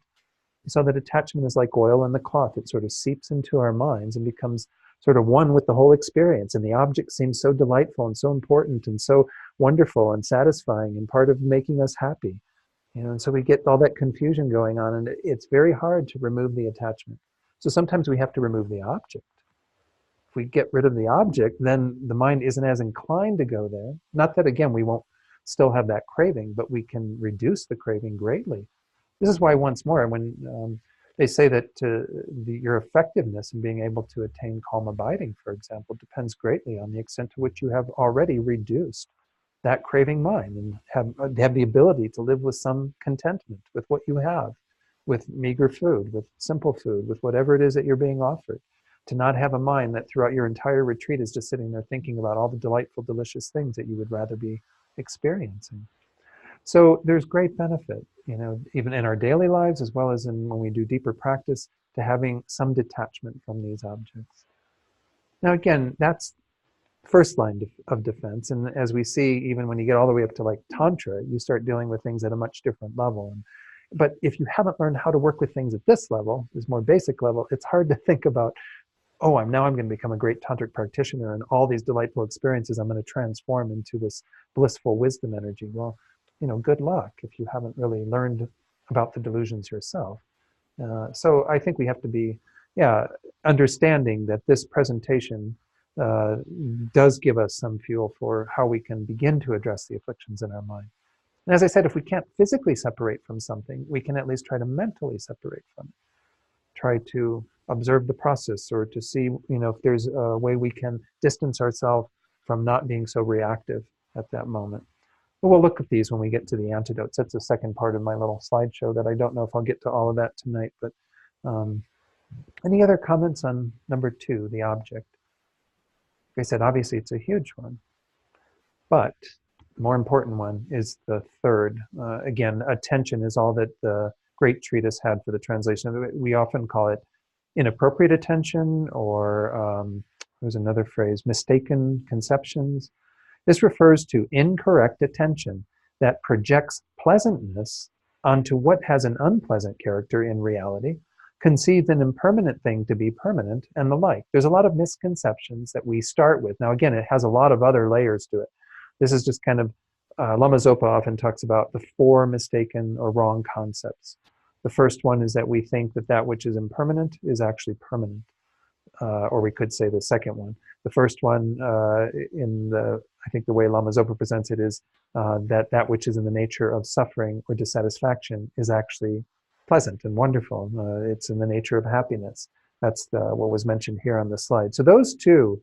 We saw that attachment is like oil in the cloth. It sort of seeps into our minds and becomes sort of one with the whole experience. And the object seems so delightful and so important and so wonderful and satisfying and part of making us happy. You know, and so we get all that confusion going on, and it's very hard to remove the attachment. So sometimes we have to remove the object. If we get rid of the object, then the mind isn't as inclined to go there. Not that, again, we won't still have that craving, but we can reduce the craving greatly. This is why, once more, when they say that your effectiveness in being able to attain calm abiding, for example, depends greatly on the extent to which you have already reduced that craving mind and have the ability to live with some contentment with what you have, with meager food, with simple food, with whatever it is that you're being offered. To not have a mind that throughout your entire retreat is just sitting there thinking about all the delightful, delicious things that you would rather be experiencing. So there's great benefit, you know, even in our daily lives, as well as when we do deeper practice, to having some detachment from these objects. Now, again, that's first line of defense. And as we see, even when you get all the way up to like Tantra, you start dealing with things at a much different level. But if you haven't learned how to work with things at this level, this more basic level, it's hard to think about, oh, I'm going to become a great tantric practitioner and all these delightful experiences I'm going to transform into this blissful wisdom energy. Well, good luck if you haven't really learned about the delusions yourself. So I think we have to be, understanding that this presentation does give us some fuel for how we can begin to address the afflictions in our mind. And as I said, if we can't physically separate from something, we can at least try to mentally separate from it. Try to observe the process, or to see, if there's a way we can distance ourselves from not being so reactive at that moment. But we'll look at these when we get to the antidotes. That's the second part of my little slideshow that I don't know if I'll get to all of that tonight. But any other comments on number 2, the object? Like I said, obviously it's a huge one. But the more important one is the third. Again, attention is all that the great treatise had for the translation. We often call it inappropriate attention, or there's another phrase, mistaken conceptions. This refers to incorrect attention that projects pleasantness onto what has an unpleasant character in reality, conceives an impermanent thing to be permanent, and the like. There's a lot of misconceptions that we start with. Now, again, it has a lot of other layers to it. This is just kind of, Lama Zopa often talks about the 4 mistaken or wrong concepts. The first one is that we think that that which is impermanent is actually permanent. Or we could say the second one. The first one, I think the way Lama Zopa presents it is that which is in the nature of suffering or dissatisfaction is actually pleasant and wonderful. It's in the nature of happiness. That's what was mentioned here on the slide. So those two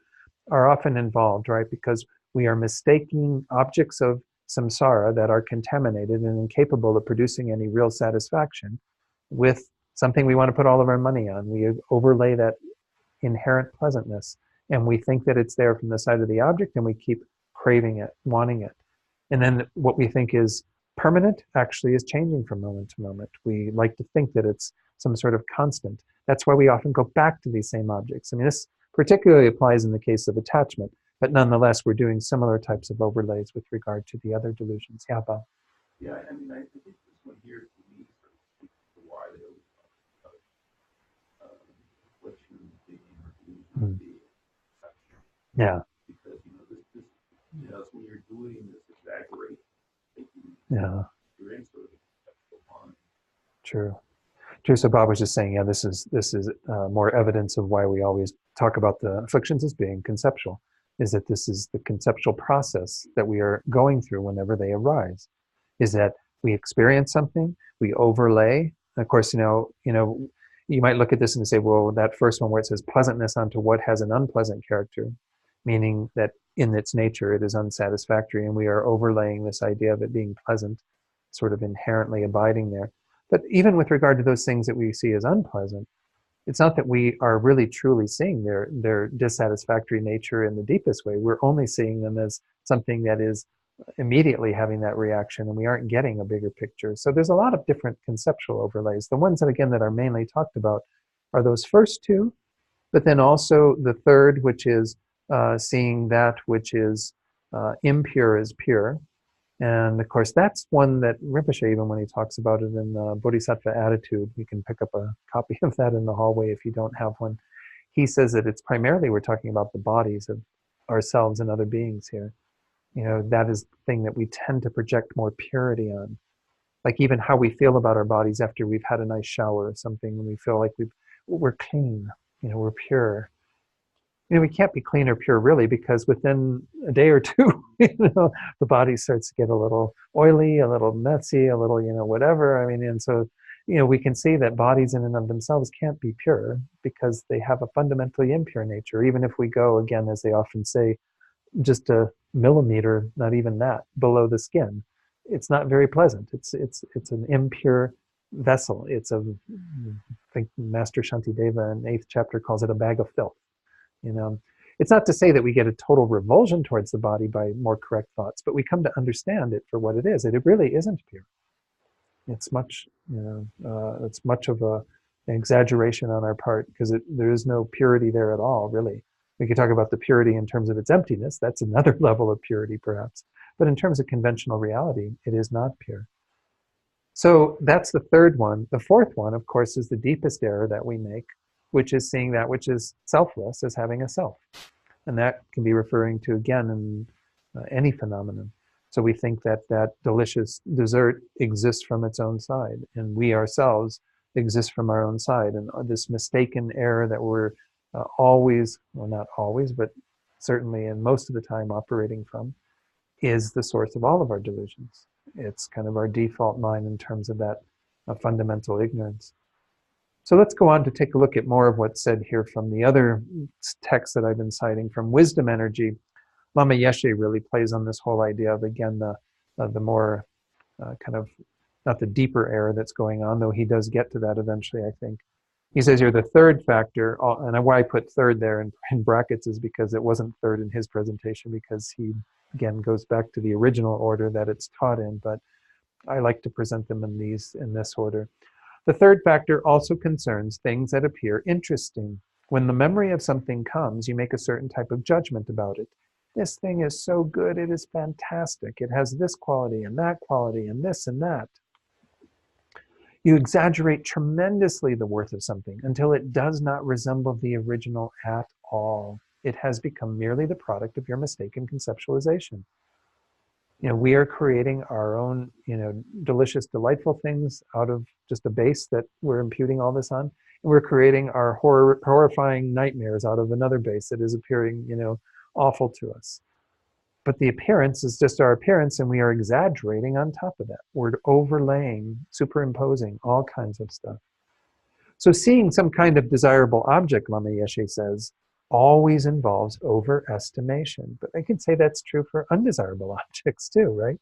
are often involved, right? Because we are mistaking objects of samsara that are contaminated and incapable of producing any real satisfaction with something we want to put all of our money on. We overlay that inherent pleasantness, and we think that it's there from the side of the object, and we keep craving it, wanting it. And then what we think is permanent actually is changing from moment to moment. We like to think that it's some sort of constant. That's why we often go back to these same objects. I mean, this particularly applies in the case of attachment, but nonetheless, we're doing similar types of overlays with regard to the other delusions. Yeah, Bob? Yeah, I mean, I think this one here to me sort of speaks to why they always talk about affliction being or delusion being exception. Yeah. Because, it's when you're doing this exaggerate thinking, Yeah. you're in sort of a conceptual mind. True. True. So Bob was just saying, yeah, this is more evidence of why we always talk about the afflictions as being conceptual, is that this is the conceptual process that we are going through whenever they arise, is that we experience something, we overlay. And of course, you might look at this and say, well, that first one where it says pleasantness onto what has an unpleasant character, meaning that in its nature it is unsatisfactory, and we are overlaying this idea of it being pleasant, sort of inherently abiding there. But even with regard to those things that we see as unpleasant, it's not that we are really truly seeing their dissatisfactory nature in the deepest way. We're only seeing them as something that is immediately having that reaction, and we aren't getting a bigger picture. So there's a lot of different conceptual overlays. The ones that, again, that are mainly talked about are those first two, but then also the third, which is seeing that which is impure as pure. And of course, that's one that Rinpoche, even when he talks about it in the Bodhisattva Attitude, you can pick up a copy of that in the hallway if you don't have one. He says that it's primarily, we're talking about the bodies of ourselves and other beings here. That is the thing that we tend to project more purity on. Like even how we feel about our bodies after we've had a nice shower or something, and we feel like we're clean, we're pure. We can't be clean or pure really, because within a day or two, the body starts to get a little oily, a little messy, a little, whatever. I mean, and so, we can see that bodies in and of themselves can't be pure because they have a fundamentally impure nature. Even if we go, again, as they often say, just a millimeter, not even that, below the skin, it's not very pleasant. It's an impure vessel. It's I think Master Shantideva in 8th chapter calls it a bag of filth. It's not to say that we get a total revulsion towards the body by more correct thoughts, but we come to understand it for what it is. It really isn't pure. It's much, it's much of an exaggeration on our part, because there is no purity there at all, really. We could talk about the purity in terms of its emptiness. That's another level of purity, perhaps. But in terms of conventional reality, it is not pure. So that's the third one. The fourth one, of course, is the deepest error that we make, which is seeing that which is selfless as having a self. And that can be referring to, again, in any phenomenon. So we think that that delicious dessert exists from its own side, and we ourselves exist from our own side. And this mistaken error that we're always, well, not always, but certainly in most of the time operating from, is the source of all of our delusions. It's kind of our default mind in terms of that fundamental ignorance. So let's go on to take a look at more of what's said here from the other texts that I've been citing. From Wisdom Energy, Lama Yeshe really plays on this whole idea of, again, the more kind of, not the deeper error that's going on, though he does get to that eventually, I think. He says here the third factor, and why I put third there in brackets is because it wasn't third in his presentation, because he, again, goes back to the original order that it's taught in, but I like to present them in this order. The third factor also concerns things that appear interesting. When the memory of something comes, you make a certain type of judgment about it. This thing is so good, it is fantastic. It has this quality and that quality and this and that. You exaggerate tremendously the worth of something until it does not resemble the original at all. It has become merely the product of your mistaken conceptualization. We are creating our own, delicious, delightful things out of just a base that we're imputing all this on. And we're creating our horrifying nightmares out of another base that is appearing, awful to us. But the appearance is just our appearance, and we are exaggerating on top of that. We're overlaying, superimposing all kinds of stuff. So seeing some kind of desirable object, Lama Yeshe says, always involves overestimation. But I can say that's true for undesirable objects too, right?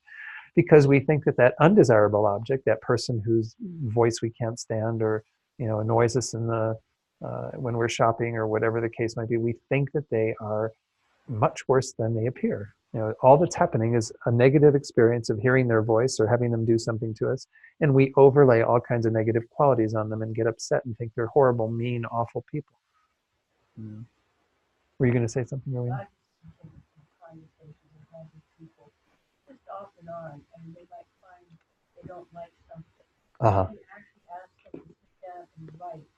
Because we think that that undesirable object, that person whose voice we can't stand, or annoys us in when we're shopping or whatever the case might be, we think that they are much worse than they appear. All that's happening is a negative experience of hearing their voice or having them do something to us, and we overlay all kinds of negative qualities on them and get upset and think they're horrible, mean, awful people. Were you going to say something, Rowena? Conversations and having people just off and on, and they might find they don't like something. You actually ask them to sit down and write.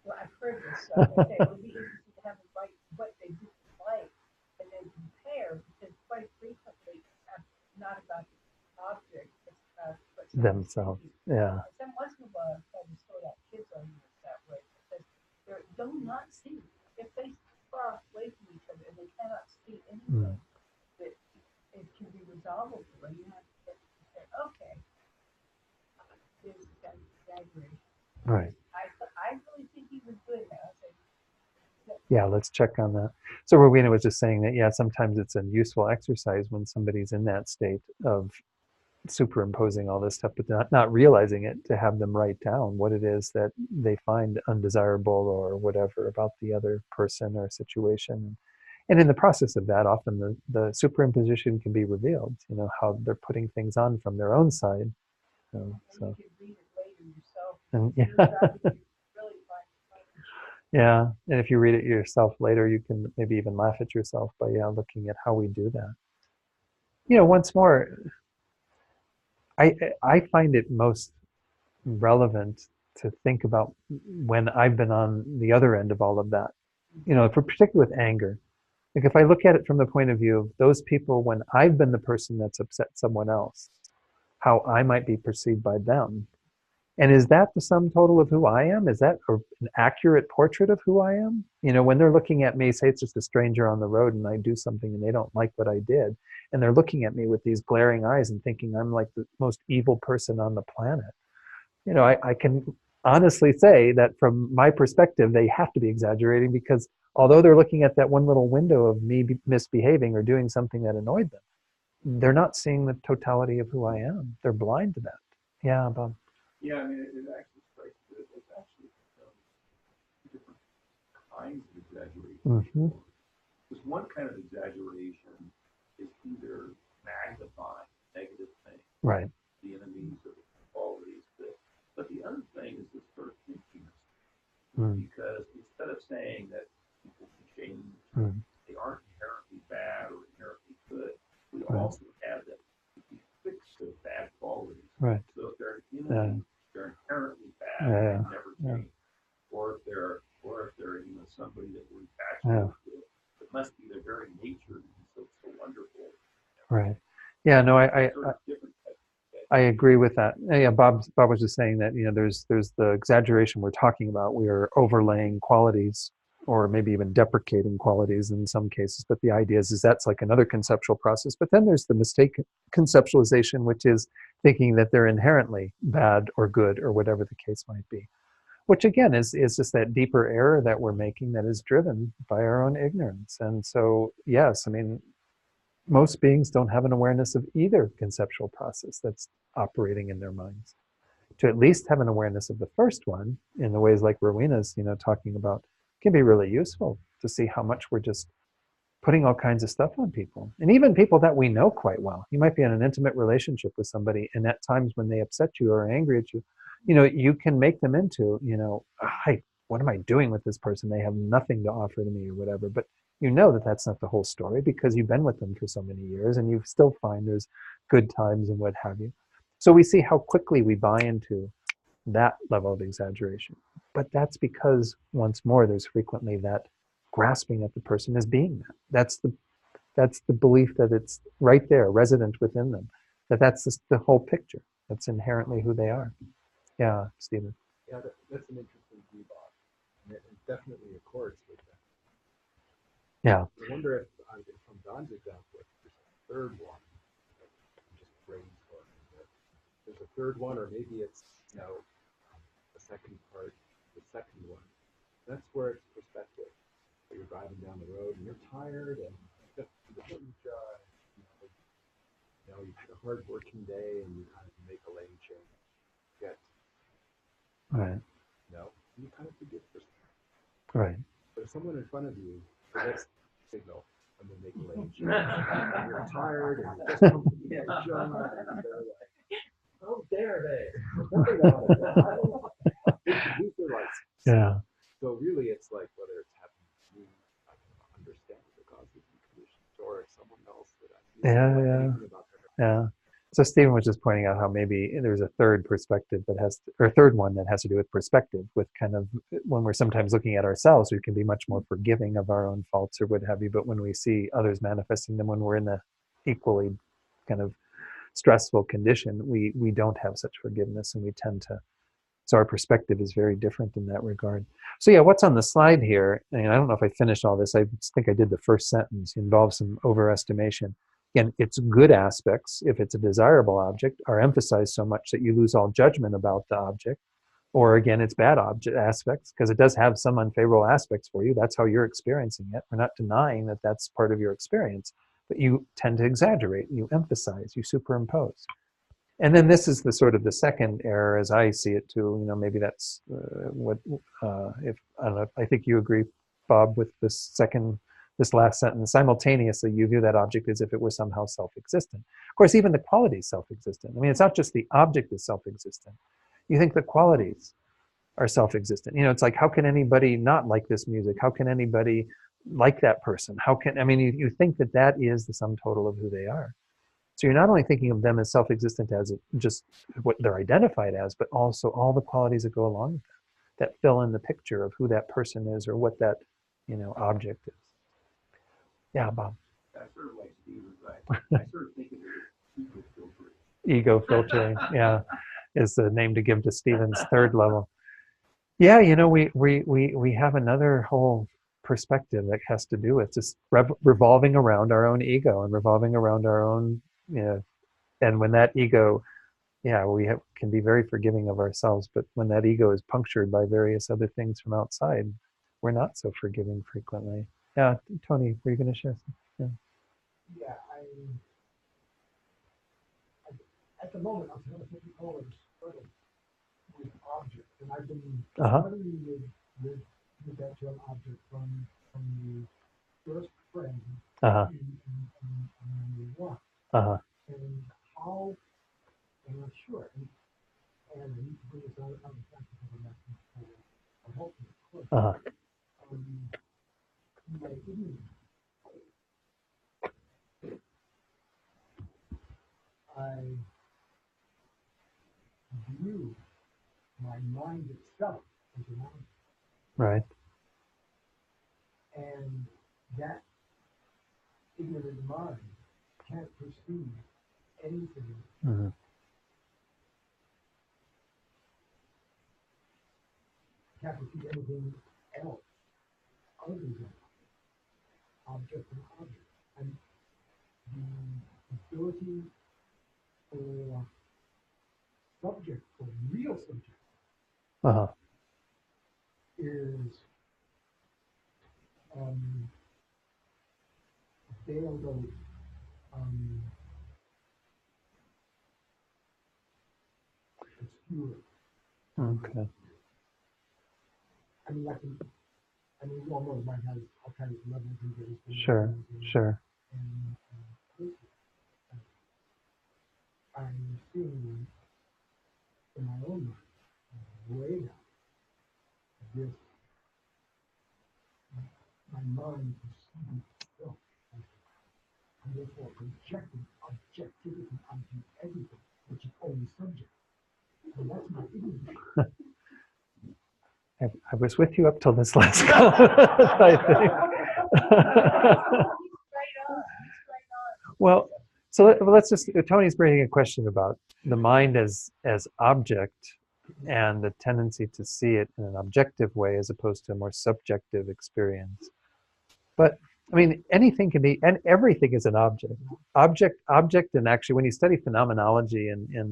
Well, I've heard this, so they say it would be interesting to have them write what they didn't like, and then compare, because quite frequently it's not about the object, it's about what's themselves. Yeah. Some once in a while, I try to sort out kids on this that way, because they do not see if they far away from each other and they cannot see anything that it can be resolvable, and you have to say, okay, this is kind of exaggeration. Right. I really think he was good now. Yeah, let's check on that. So Rowena was just saying that, yeah, sometimes it's a useful exercise when somebody's in that state of superimposing all this stuff, but not realizing it, to have them write down what it is that they find undesirable or whatever about the other person or situation. And in the process of that, often the superimposition can be revealed, how they're putting things on from their own side. You can read it later yourself. And, yeah. Yeah, and if you read it yourself later, you can maybe even laugh at yourself by looking at how we do that. Once more, I find it most relevant to think about when I've been on the other end of all of that. Particularly with anger. Like if I look at it from the point of view of those people when I've been the person that's upset someone else, how I might be perceived by them. And is that the sum total of who I am? Is that an accurate portrait of who I am? When they're looking at me, say it's just a stranger on the road and I do something and they don't like what I did, and they're looking at me with these glaring eyes and thinking I'm like the most evil person on the planet. I can honestly say that from my perspective, they have to be exaggerating, because although they're looking at that one little window of me misbehaving or doing something that annoyed them, they're not seeing the totality of who I am. They're blind to that. Yeah, Bob. Yeah, I mean, it actually strikes me that it's actually different kinds of exaggeration. Because one kind of exaggeration is either magnifying negative things, right, the enemies of qualities, but the other thing is this sort of emptiness. Because instead of saying that people can change, they aren't inherently bad or inherently good, we also have that we fix those bad qualities. Right. So if they're they're inherently bad and never change. Or if they're somebody that we're attached to, it must be their very nature to be so wonderful. Right. Yeah, no, Sort of different type of I agree with that. Yeah, Bob was just saying that, there's the exaggeration we're talking about. We are overlaying qualities or maybe even deprecating qualities in some cases. But the idea is that's like another conceptual process. But then there's the mistake conceptualization, which is thinking that they're inherently bad or good or whatever the case might be. Which again is just that deeper error that we're making that is driven by our own ignorance. And so, yes, I mean, most beings don't have an awareness of either conceptual process that's operating in their minds. To at least have an awareness of the first one in the ways like Rowena's, talking about, can be really useful to see how much we're just putting all kinds of stuff on people. And even people that we know quite well. You might be in an intimate relationship with somebody, and at times when they upset you or are angry at you, you can make them into, hi, what am I doing with this person? They have nothing to offer to me or whatever. But you know that that's not the whole story because you've been with them for so many years and you still find there's good times and what have you. So we see how quickly we buy into that level of exaggeration. But that's because, once more, there's frequently that grasping at the person as being that. That's the belief that it's right there, resident within them. That's the whole picture. That's inherently who they are. Yeah, Stephen. Yeah, that's an interesting view, Bob. And it definitely accords with that. Yeah. I wonder if, from Don's example, if there's a third one, just brainstorming. There's a third one, or maybe it's, the second part, the second one. That's where it's perspective. You're driving down the road and you're tired and you've had a hard working day and you kind of make a lane change. Get, Right. You kind of forget for some. Right. But if someone in front of you, let's signal and then make a lane change. You're tired and you just come from your job and they're like, "Oh, there they lose their license." Yeah. So really, it's like whether it's having me understand the causes and conditions, or it's someone else that Yeah. So Stephen was just pointing out how maybe there's a third perspective or third one that has to do with perspective, with kind of when we're sometimes looking at ourselves, we can be much more forgiving of our own faults or what have you. But when we see others manifesting them, when we're in the equally kind of stressful condition, we don't have such forgiveness, and we tend to. So our perspective is very different in that regard. So yeah, what's on the slide here, and I don't know if I finished all this, I think I did the first sentence, involves some overestimation. Again, its good aspects, if it's a desirable object, are emphasized so much that you lose all judgment about the object. Or again, its bad object aspects, because it does have some unfavorable aspects for you. That's how you're experiencing it. We're not denying that that's part of your experience, but you tend to exaggerate, you emphasize, you superimpose. And then this is the sort of the second error, as I see it too. Maybe that's if I don't know. I think you agree, Bob, with this last sentence. Simultaneously, you view that object as if it were somehow self-existent. Of course, even the quality is self-existent. I mean, it's not just the object is self-existent. You think the qualities are self-existent. It's like, how can anybody not like this music? How can anybody like that person? You think that is the sum total of who they are. So you're not only thinking of them as self-existent as just what they're identified as, but also all the qualities that go along with that fill in the picture of who that person is or what that, object is. Yeah, Bob. That's sort of like Stephen's. I sort of think of it as ego filtering. Ego filtering, yeah, is the name to give to Stephen's third level. Yeah, we have another whole perspective that has to do with just revolving around our own ego and revolving around our own, and when that ego, can be very forgiving of ourselves, but when that ego is punctured by various other things from outside, we're not so forgiving frequently. Yeah, Tony, were you going to share something? Yeah, at the moment, I'm kind of thinking forward with objects, and I've been studying with that term object from the first friend in the one, and how, and I'm sure, and I need to bring this out of the fact because I'm asking for help in the course. My ignorance, I view my mind itself as an object. Right. And that ignorant mind can't perceive anything, Mm-hmm. can't perceive anything else other than object and object. And the ability for subject, for real subject, Uh-huh. is veiled out, obscure. Okay. I mean, like, we all know the mind has all kinds of levels and grades. Sure. Sure. And I'm seeing in my own mind, way down, this, my mind perceiving itself, and therefore projecting objectivity onto everything, which is only subject. And that's my ignorance. I was with you up till this last comment, I think. Well, so let's just, Tony's bringing a question about the mind as object and the tendency to see it in an objective way as opposed to a more subjective experience. But I mean, anything can be, and everything is an object. Object, and actually when you study phenomenology in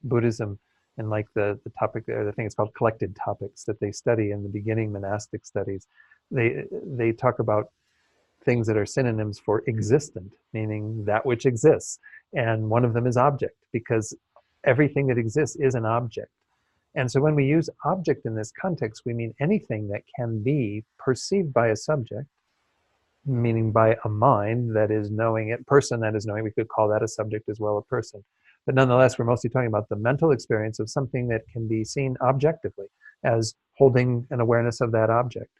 Buddhism, and like the topic there, the thing is called collected topics that they study in the beginning monastic studies, they talk about things that are synonyms for existent, meaning that which exists. And one of them is object, because everything that exists is an object. And so when we use object in this context, we mean anything that can be perceived by a subject, meaning by a mind that is knowing it, person that is knowing, we could call that a subject as well, a person. But nonetheless, we're mostly talking about the mental experience of something that can be seen objectively as holding an awareness of that object.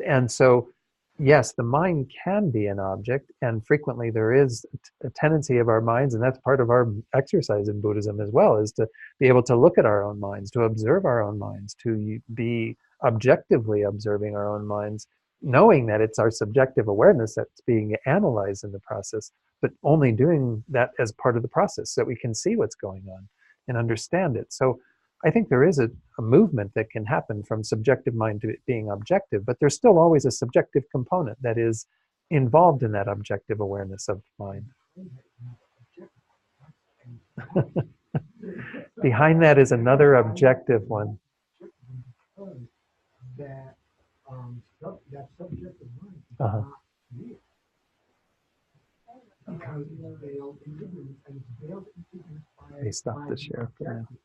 And so, yes, the mind can be an object, and frequently there is a tendency of our minds, and that's part of our exercise in Buddhism as well, is to be able to look at our own minds, to observe our own minds, to be objectively observing our own minds, knowing that it's our subjective awareness that's being analyzed in the process, but only doing that as part of the process so that we can see what's going on and understand it. So I think there is a movement that can happen from subjective mind to it being objective, but there's still always a subjective component that is involved in that objective awareness of mind. Behind that is another objective one. That that subjective mind is Uh-huh. not real. Because it's veiled in ignorance, and it's veiled in ignorance by. They stop by the share for now. objective.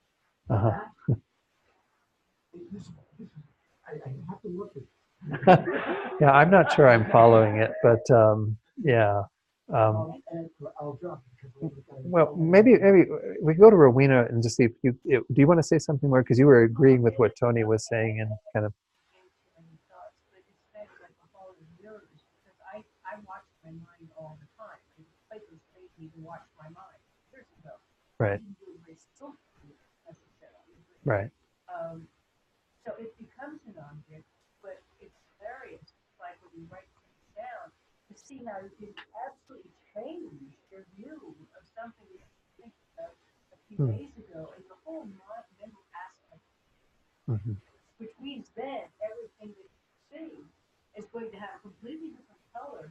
Uh-huh. I have to look at. Yeah, I'm not sure I'm following it, but yeah. And I'll drop it because Well, maybe we go to Rowena and just see if do you want to say something more? Because you were agreeing with what Tony was saying and kind of. I watch my mind all the time. Places made me to watch my mind years ago. Right. Right. So it becomes an object, but it's various. It's like when you write things down, to see how you can absolutely change your view of something you think of a few days ago, and the whole mental aspect, which means then everything that you see is going to have a completely different color,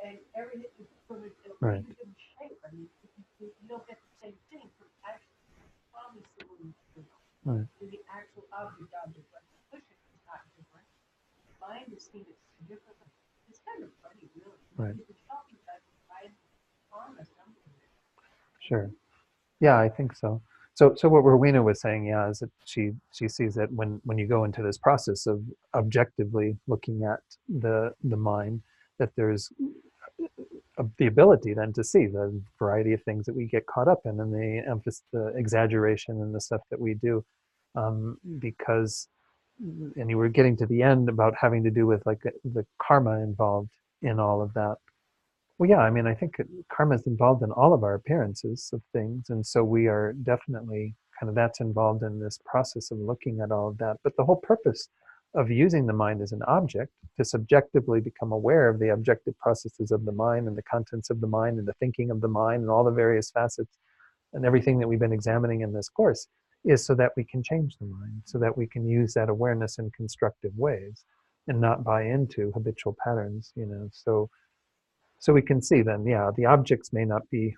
and everything from a completely different shape. I mean, you don't get the same thing from actually probably similar to the actual object, like the cushion is not different. Mind is seen as different. It's kind of funny, really. Right. You're talking about mind on or something. Sure. Yeah, I think so. So what Rowena was saying, yeah, is that she sees that when you go into this process of objectively looking at the mind, that there's the ability then to see the variety of things that we get caught up in, and the emphasis, the exaggeration, and the stuff that we do, because, and you were getting to the end about having to do with like the karma involved in all of that. Well, yeah, I mean, I think karma is involved in all of our appearances of things, and so we are definitely kind of, that's involved in this process of looking at all of that. But the whole purpose of using the mind as an object to subjectively become aware of the objective processes of the mind and the contents of the mind and the thinking of the mind and all the various facets and everything that we've been examining in this course, is so that we can change the mind, so that we can use that awareness in constructive ways and not buy into habitual patterns, so we can see then, yeah, the objects may not be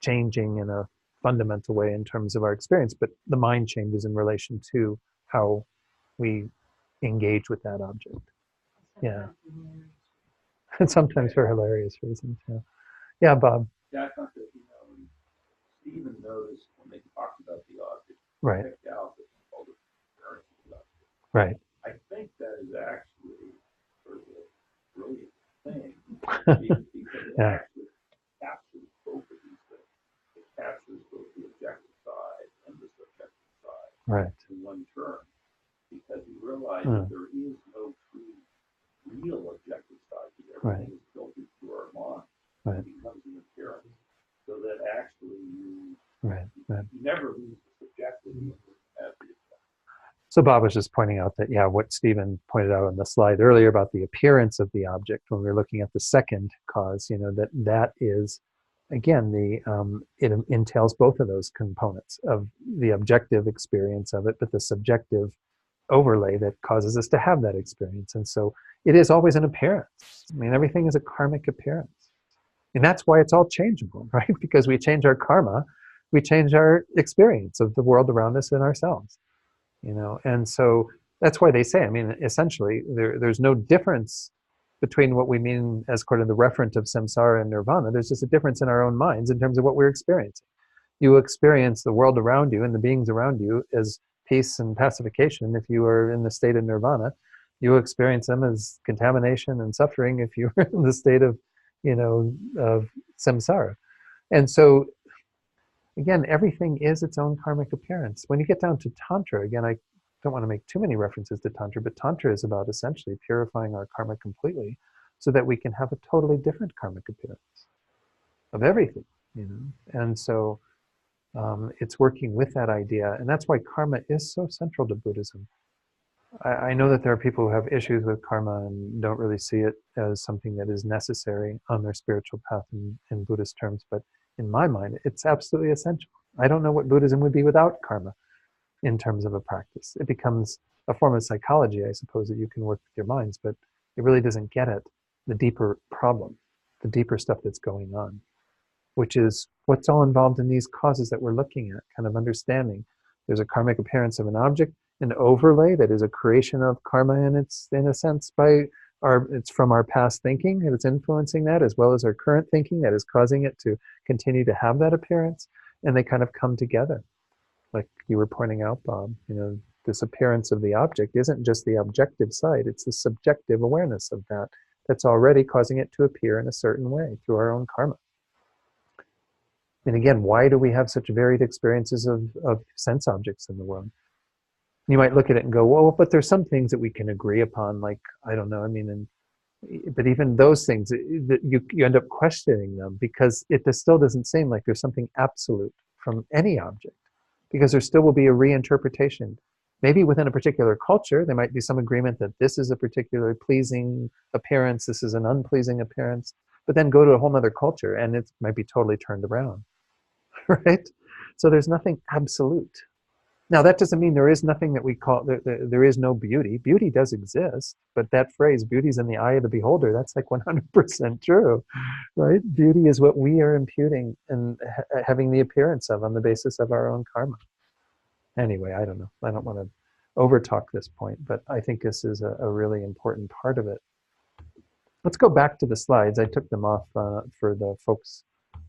changing in a fundamental way in terms of our experience, but the mind changes in relation to how we engage with that object. Yeah. And sometimes for hilarious reasons. Yeah. Yeah, Bob. Yeah, I thought that, Stephen noticed when they talked about the object, Right. picked out that all the parents left. Right. I think that is actually sort of a brilliant thing because it Yeah. actually captures both of these things. It captures both the objective side and the subjective side Right. in one term, because you realize Mm. that there is no true, real objective side to everything. Right. Is filtered through our mind. Right. It becomes an appearance, so that actually you Right. Right. you never lose the subjective at the So Bob was just pointing out that, yeah, what Stephen pointed out on the slide earlier about the appearance of the object when we were looking at the second cause, that is, again, it entails both of those components of the objective experience of it, but the subjective overlay that causes us to have that experience. And so it is always an appearance. I mean, everything is a karmic appearance. And that's why it's all changeable, right? Because we change our karma, we change our experience of the world around us and ourselves. And so that's why they say, I mean, essentially, there's no difference between what we mean as according to the referent of samsara and nirvana. There's just a difference in our own minds in terms of what we're experiencing. You experience the world around you and the beings around you as peace and pacification if you are in the state of nirvana. You experience them as contamination and suffering if you're in the state of, of samsara. And so, again, everything is its own karmic appearance. When you get down to Tantra, again, I don't want to make too many references to Tantra, but Tantra is about essentially purifying our karma completely so that we can have a totally different karmic appearance of everything, And so it's working with that idea. And that's why karma is so central to Buddhism. I know that there are people who have issues with karma and don't really see it as something that is necessary on their spiritual path in Buddhist terms, but in my mind, it's absolutely essential. I don't know what Buddhism would be without karma in terms of a practice. It becomes a form of psychology, I suppose, that you can work with your minds, but it really doesn't get at the deeper problem, the deeper stuff that's going on, which is what's all involved in these causes that we're looking at, kind of understanding. There's a karmic appearance of an object, an overlay that is a creation of karma, and it's in a sense it's from our past thinking, and it's influencing that, as well as our current thinking that is causing it to continue to have that appearance, and they kind of come together. Like you were pointing out, Bob, this appearance of the object isn't just the objective side, it's the subjective awareness of that that's already causing it to appear in a certain way through our own karma. And again, why do we have such varied experiences of sense objects in the world? You might look at it and go, well, but there's some things that we can agree upon, like, I don't know, but even those things, that you end up questioning them because it still doesn't seem like there's something absolute from any object, because there still will be a reinterpretation. Maybe within a particular culture, there might be some agreement that this is a particularly pleasing appearance, this is an unpleasing appearance, but then go to a whole other culture and it might be totally turned around, right? So there's nothing absolute. Now, that doesn't mean there is nothing that we call, there is no beauty. Beauty does exist, but that phrase, beauty's in the eye of the beholder, that's like 100% true, right? Beauty is what we are imputing and having the appearance of on the basis of our own karma. Anyway, I don't know. I don't want to overtalk this point, but I think this is a really important part of it. Let's go back to the slides. I took them off for the folks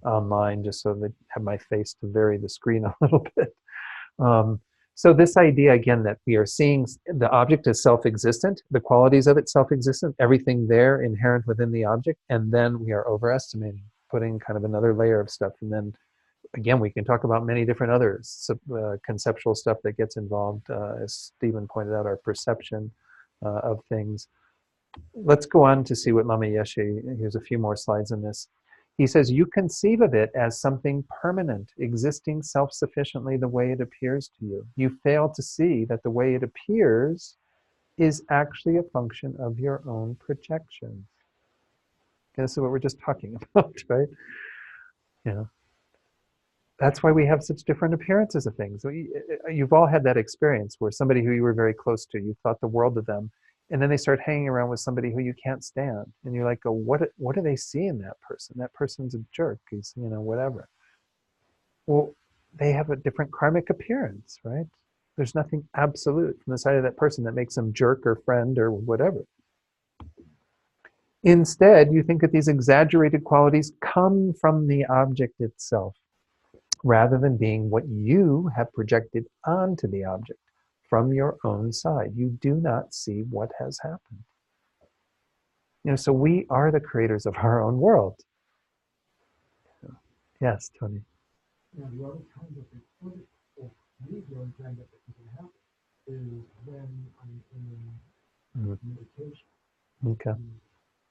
online just so they have my face to vary the screen a little bit. So this idea, again, that we are seeing the object as self-existent, the qualities of it self-existent, everything there inherent within the object, and then we are overestimating, putting kind of another layer of stuff. And then, again, we can talk about many different other conceptual stuff that gets involved, as Stephen pointed out, our perception of things. Let's go on to see what Lama Yeshe, here's a few more slides in this. He says, you conceive of it as something permanent, existing self-sufficiently the way it appears to you. You fail to see that the way it appears is actually a function of your own projections. This is what we're just talking about, right? You know, that's why we have such different appearances of things. You've all had that experience where somebody who you were very close to, you thought the world of them, and then they start hanging around with somebody who you can't stand, and you're like, "Oh, what do they see in that person? That person's a jerk. He's, whatever." Well, they have a different karmic appearance, right? There's nothing absolute from the side of that person that makes them jerk or friend or whatever. Instead, you think that these exaggerated qualities come from the object itself, rather than being what you have projected onto the object from your own side. You do not see what has happened. So we are the creators of our own world. Yes, Tony. Yeah, the other time that they put it, or me, the only time that it can happen is when I'm in meditation. Okay.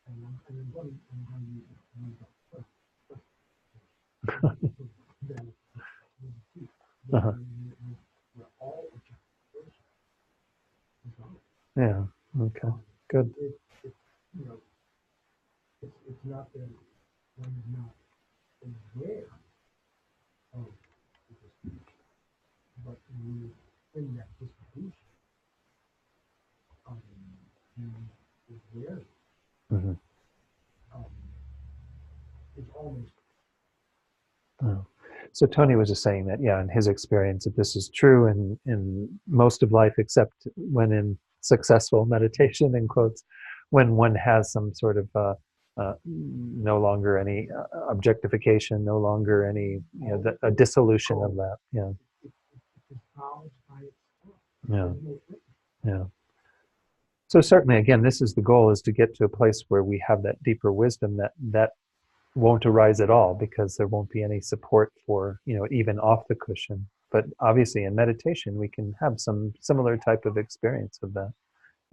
And I'm going to use Uh-huh. we're all a justification. Yeah. Okay. Good. It's not that one is not aware of the distribution, but we're in that distribution and aware it's almost. Oh. So Tony was just saying that, yeah, in his experience, that this is true in most of life, except when in successful meditation, in quotes, when one has some sort of no longer any objectification, no longer any, a dissolution of that. Yeah. Yeah. Yeah. So certainly, again, this is the goal: is to get to a place where we have that deeper wisdom that won't arise at all, because there won't be any support for, even off the cushion. But obviously in meditation, we can have some similar type of experience of that.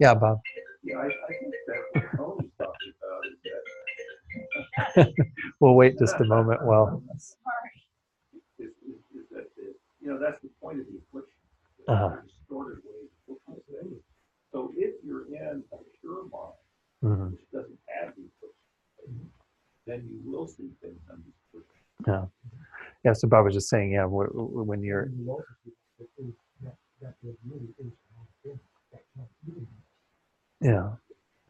Yeah, Bob. Yeah, I think that what Tony's talking about is that. We'll wait just a moment. Well, is that that's the point of the affliction. Uh-huh. Distorted ways of looking at things. So if you're in a pure mind, which doesn't have the affliction, then you will see things undistorted. Yeah. Yeah. So Bob was just saying, yeah, when you're. Yeah.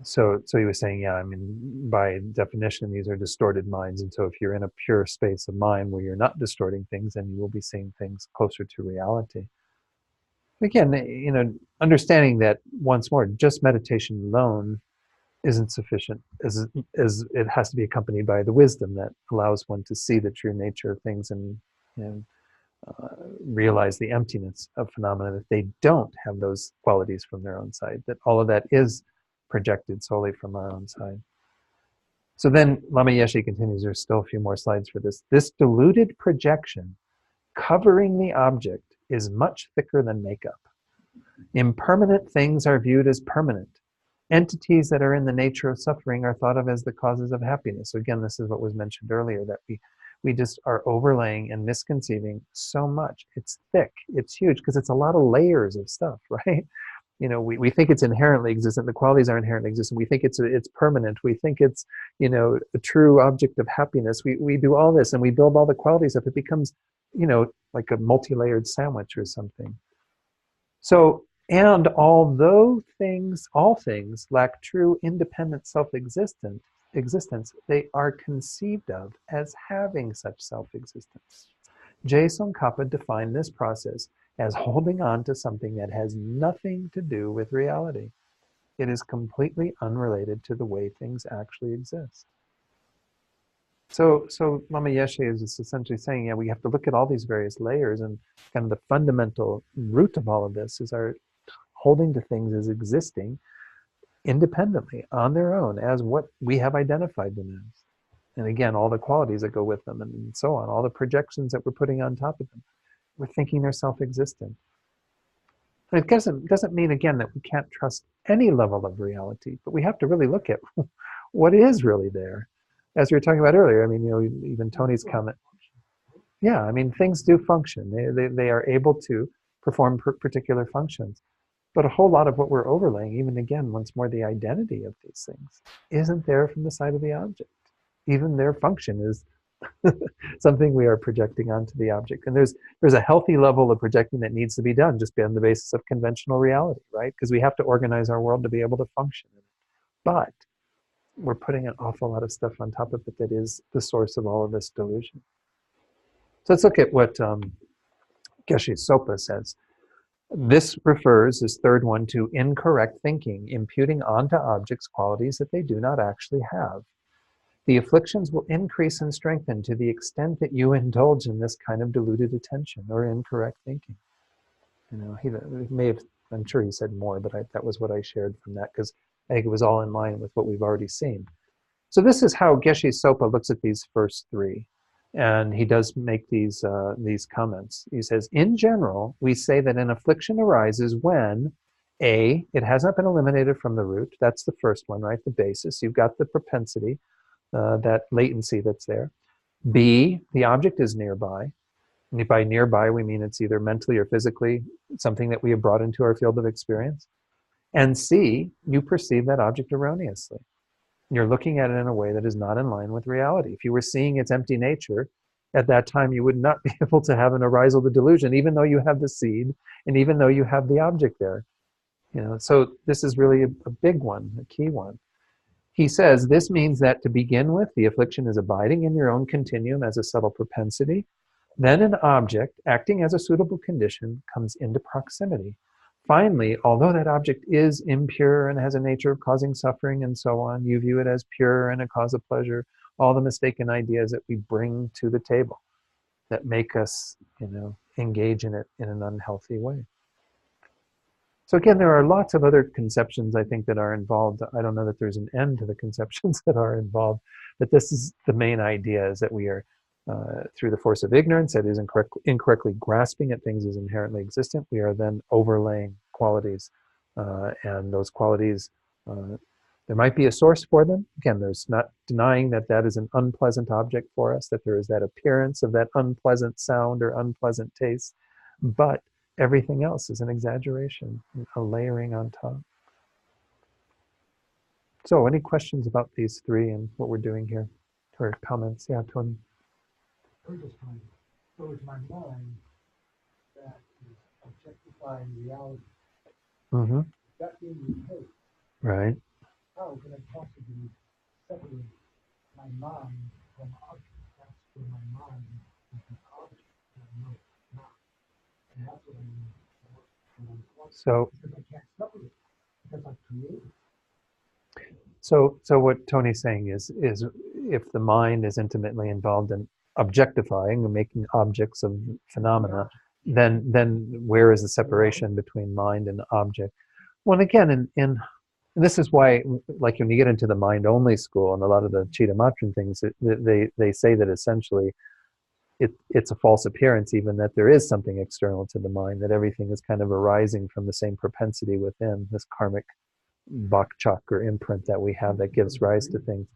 So he was saying, yeah, I mean, by definition, these are distorted minds. And so if you're in a pure space of mind where you're not distorting things, then you will be seeing things closer to reality. Again, understanding that, once more, just meditation alone isn't sufficient, as it has to be accompanied by the wisdom that allows one to see the true nature of things and realize the emptiness of phenomena, that they don't have those qualities from their own side, that all of that is projected solely from our own side. So then Lama Yeshe continues, there's still a few more slides for this. This diluted projection covering the object is much thicker than makeup. Impermanent things are viewed as permanent. Entities that are in the nature of suffering are thought of as the causes of happiness. So again, this is what was mentioned earlier, that we just are overlaying and misconceiving so much. It's thick, it's huge, because it's a lot of layers of stuff, right? We think it's inherently existent. The qualities are inherently existent. We think it's permanent. We think it's, a true object of happiness. We do all this and we build all the qualities up. It becomes, like a multi-layered sandwich or something. So, and although all things lack true independent self-existence, they are conceived of as having such self-existence. J. Tsongkhapa defined this process as holding on to something that has nothing to do with reality. It is completely unrelated to the way things actually exist. So Lama Yeshe is just essentially saying, yeah, we have to look at all these various layers, and kind of the fundamental root of all of this is our holding to things as existing independently on their own as what we have identified them as. And again, all the qualities that go with them and so on, all the projections that we're putting on top of them. We're thinking they're self-existent. It doesn't mean, again, that we can't trust any level of reality, but we have to really look at what is really there. As we were talking about earlier, I mean, even Tony's comment. Yeah, I mean, things do function. They are able to perform particular functions. But a whole lot of what we're overlaying, even again, once more, the identity of these things, isn't there from the side of the object. Even their function is something we are projecting onto the object. And there's a healthy level of projecting that needs to be done just on the basis of conventional reality, right? Because we have to organize our world to be able to function in it. But we're putting an awful lot of stuff on top of it that is the source of all of this delusion. So let's look at what Geshe Sopa says. This refers, this third one, to incorrect thinking, imputing onto objects qualities that they do not actually have. The afflictions will increase and strengthen to the extent that you indulge in this kind of deluded attention or incorrect thinking. You know, he may have, I'm sure he said more, but that was what I shared from that, because I think it was all in line with what we've already seen. So this is how Geshe Sopa looks at these first three. And he does make these comments. He says, in general, we say that an affliction arises when A, it has not been eliminated from the root. That's the first one, right? The basis. You've got the propensity, that latency that's there. B, the object is nearby. And by nearby, we mean it's either mentally or physically something that we have brought into our field of experience. And C, you perceive that object erroneously. You're looking at it in a way that is not in line with reality. If you were seeing its empty nature, at that time you would not be able to have an arisal of delusion, even though you have the seed and even though you have the object there. You know, so this is really a big one, a key one. He says, this means that to begin with, the affliction is abiding in your own continuum as a subtle propensity. Then an object, acting as a suitable condition, comes into proximity. Finally, although that object is impure and has a nature of causing suffering and so on, you view it as pure and a cause of pleasure, all the mistaken ideas that we bring to the table that make us, you know, engage in it in an unhealthy way. So again, there are lots of other conceptions, I think, that are involved. I don't know that there's an end to the conceptions that are involved, but this is the main idea, is that we are, through the force of ignorance, that is incorrectly grasping at things as inherently existent, we are then overlaying qualities. And those qualities, there might be a source for them. Again, there's not denying that that is an unpleasant object for us, that there is that appearance of that unpleasant sound or unpleasant taste, but everything else is an exaggeration, a layering on top. So any questions about these three and what we're doing here? Or comments? Yeah, Tony. So it's my mind that is objectifying reality. Mm-hmm. That being the case, Right. how can I possibly separate my mind from object? That's where my mind is the object. And I know it's not. And that's what I mean. So, because I can't separate it, because I've created. so what Tony's saying is if the mind is intimately involved in objectifying and making objects of phenomena, then where is the separation between mind and object? Well, again, and this is why, like when you get into the mind-only school and a lot of the Chittamatra things, they say that essentially it's a false appearance, even that there is something external to the mind, that everything is kind of arising from the same propensity within, this karmic bakchak or imprint that we have that gives rise to things.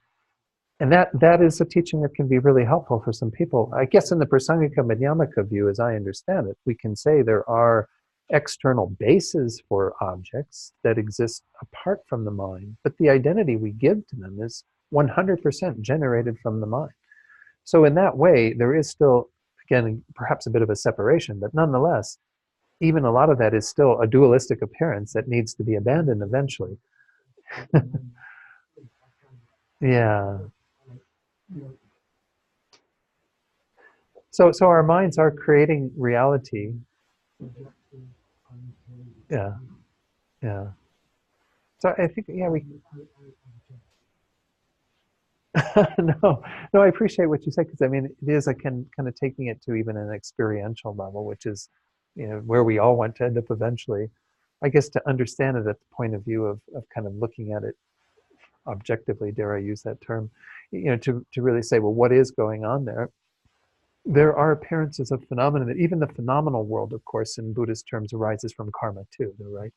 And that is a teaching that can be really helpful for some people. I guess in the Prasangika Madhyamaka view, as I understand it, we can say there are external bases for objects that exist apart from the mind, but the identity we give to them is 100% generated from the mind. So in that way, there is still, again, perhaps a bit of a separation, but nonetheless, even a lot of that is still a dualistic appearance that needs to be abandoned eventually. Yeah. So our minds are creating reality. Yeah. Yeah. So I think, yeah, we. No, I appreciate what you said, because I mean, it is kind of taking it to even an experiential level, which is, you know, where we all want to end up eventually. I guess to understand it at the point of view of kind of looking at it objectively, dare I use that term, you know, to really say, well, what is going on there? There are appearances of phenomena that even the phenomenal world, of course, in Buddhist terms, arises from karma too, right?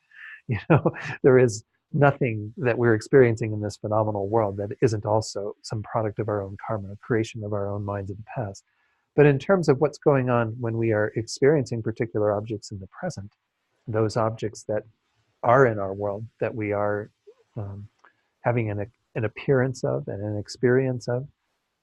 You know, there is nothing that we're experiencing in this phenomenal world that isn't also some product of our own karma, a creation of our own minds of the past. But in terms of what's going on when we are experiencing particular objects in the present, those objects that are in our world, that we are having an appearance of and an experience of.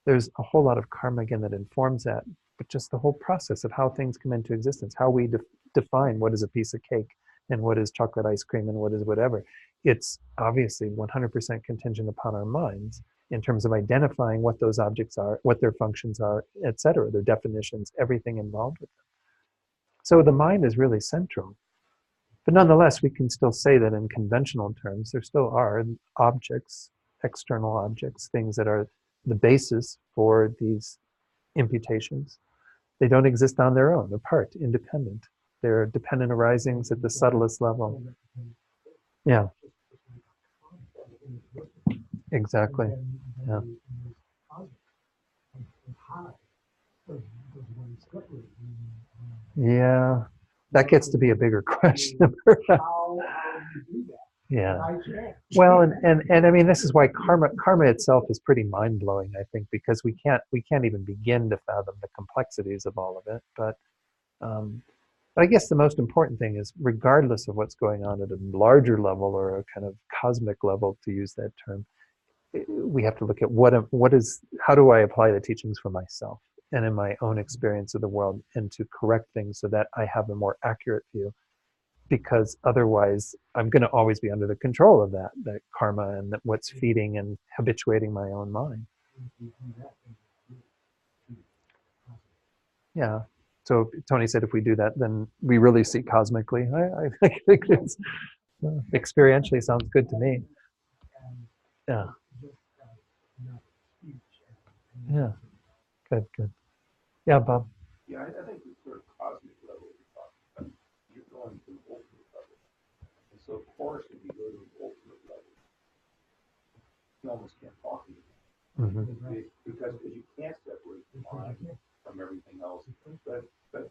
There's a whole lot of karma again that informs that, but just the whole process of how things come into existence, how we define what is a piece of cake and what is chocolate ice cream and what is whatever. It's obviously 100% contingent upon our minds in terms of identifying what those objects are, what their functions are, etc., their definitions, everything involved with them. So the mind is really central. But nonetheless, we can still say that in conventional terms, there still are objects, external objects, things that are the basis for these imputations. They don't exist on their own, apart, independent. They're dependent arisings at the subtlest level. Yeah, exactly. Yeah. Yeah, that gets to be a bigger question. Yeah. Well, and I mean, this is why karma itself is pretty mind-blowing, I think, because we can't even begin to fathom the complexities of all of it. But I guess the most important thing is, regardless of what's going on at a larger level or a kind of cosmic level, to use that term, we have to look at how do I apply the teachings for myself and in my own experience of the world, and to correct things so that I have a more accurate view. Because otherwise, I'm going to always be under the control of that karma and what's feeding and habituating my own mind. Yeah. So Tony said, if we do that, then we really see cosmically. I think it's experientially sounds good to me. Yeah. Yeah. Good. Yeah, Bob. Yeah, I think the sort of cosmic level you're talking about, you're going to the ultimate level. And so, of course, if you go to the ultimate level, you almost can't talk to you. Because you can't separate the mind from everything else. But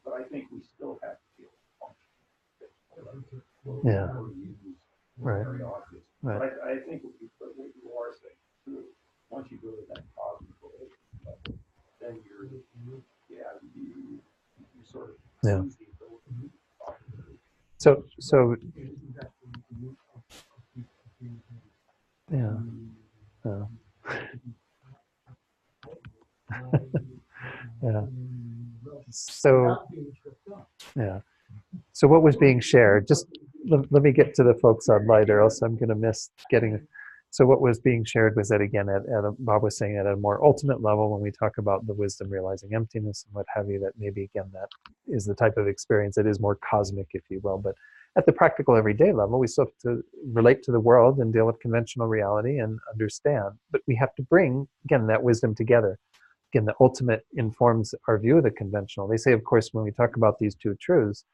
I think we still have to feel function. Yeah. Or use Right. ordinary objects. Right. But I think what you are saying is true. Once you go to that cosmic level, then you sort of Yeah. lose the ability to talk to you. So yeah. Yeah. So yeah. So what was being shared? Just let me get to the folks online, or else I'm going to miss getting. So what was being shared was that, again, Bob was saying, at a more ultimate level, when we talk about the wisdom realizing emptiness and what have you, that maybe, again, that is the type of experience that is more cosmic, if you will. But at the practical everyday level, we still have to relate to the world and deal with conventional reality and understand. But we have to bring, again, that wisdom together. Again, the ultimate informs our view of the conventional. They say, of course, when we talk about these two truths,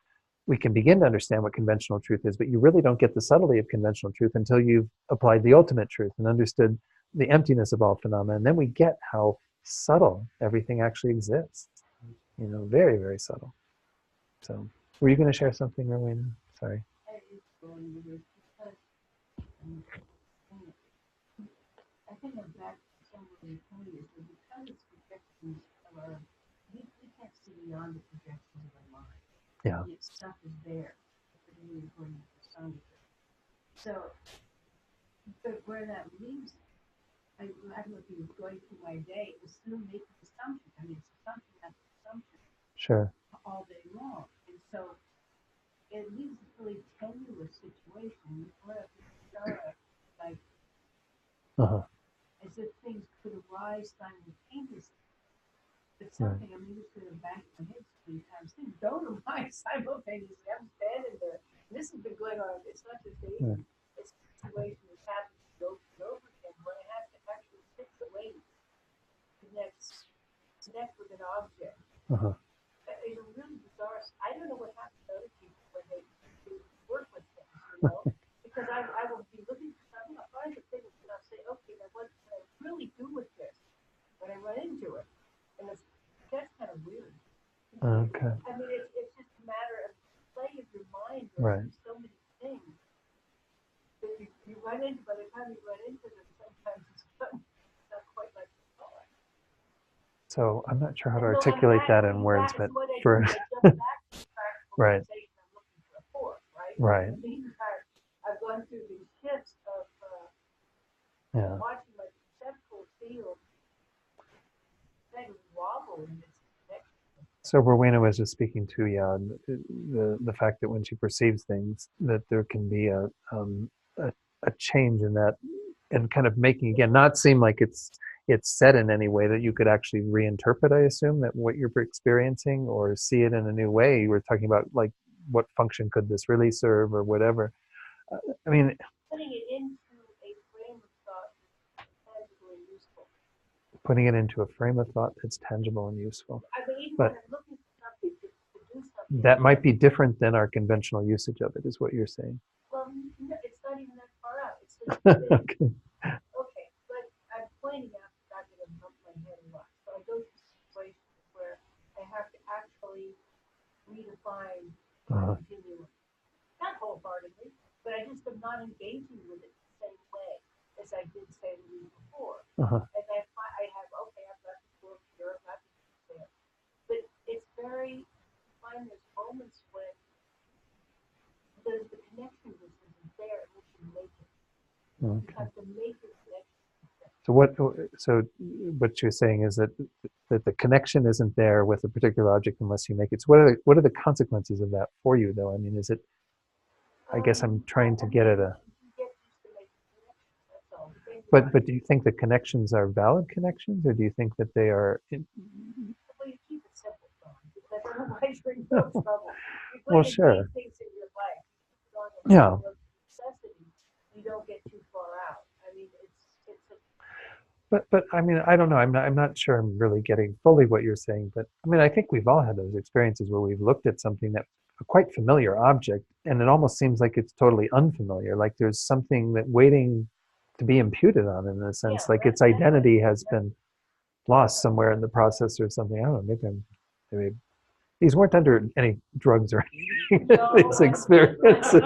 we can begin to understand what conventional truth is, but you really don't get the subtlety of conventional truth until you've applied the ultimate truth and understood the emptiness of all phenomena. And then we get how subtle everything actually exists. Very, very subtle. So, were you going to share something, Rowena? Sorry. I think I'm back to somewhere in the 20s, but because it's projections of we can't see beyond the projections of our mind. Yeah. Yet stuff is there, particularly according to Sangha. So, but where that leaves, I was going through my day, it was still making assumptions. I mean, it's assumption after assumption. Sure. All day long. And so, it leaves a really tenuous situation. Like, as if things could arise simultaneously. But something, I mean, just going to back my head 3 times. Things don't arise simultaneously. I'm standing there. And this has been going on. It's not just days. It's a situation that's happened over and over again, where I have to actually sit away, connect with an object. It's a really bizarre. I don't know what happens to other people when they work with things, because I will be looking for something, I'll find the thing, and I'll say, okay, now what can I really do with this when I run into it? And that's kind of weird. Okay. I mean, it's just a matter of play of your mind. Right. So many things that you run into. By the time you run into them, sometimes it's not quite like you thought. So I'm not sure how to articulate that in words, but for right. I'm looking for a fork, right? Right. These are, gone through these shifts of Yeah. watching my conceptual field kind of wobble in its connection. So Rowena was just speaking to, yeah, the fact that when she perceives things, that there can be a change in that, and kind of making, again, not seem like it's set in any way that you could actually reinterpret, I assume, that what you're experiencing, or see it in a new way. You were talking about, like, what function could this really serve, or whatever. I mean, Putting it into a frame of thought that's tangible and useful. putting it into a frame of thought that's tangible and useful. I mean, even But when I'm looking for something to do something. that might be different than our conventional usage of it, is what you're saying. Well, no, it's not even that far out. It's just Okay. okay, but I'm pointing out that I'm going to bump my head a lot. So I go through situations where I have to actually redefine Uh-huh. continuum. Not wholeheartedly, but I just am not engaging with it the same way as I did, say, the week before. Uh-huh. And I have, okay, I've got this book here, I've got this there. But it's very, I find there's moments when the connection just isn't there unless you make it. You Okay. have to make your connection. So what you're saying is that the connection isn't there with a particular object unless you make it. So what are the consequences of that for you, though? I mean, is it? I guess I'm trying to get at a. You get used to making connections, that's all. But do you think the connections are valid connections, or do you think that they are? Well, you keep it simple, Tom, because otherwise you're in real trouble. You're Well, going to sure. take things in your life. You put on a Yeah. level of necessity, you don't get too far out. I mean, it's a But I mean, I don't know. I'm not sure I'm really getting fully what you're saying. But I mean, I think we've all had those experiences where we've looked at something that a quite familiar object, and it almost seems like it's totally unfamiliar. Like there's something that waiting to be imputed on, in a sense, like its identity has been lost somewhere in the process or something. I don't know. Maybe these weren't under any drugs or anything. These experiences.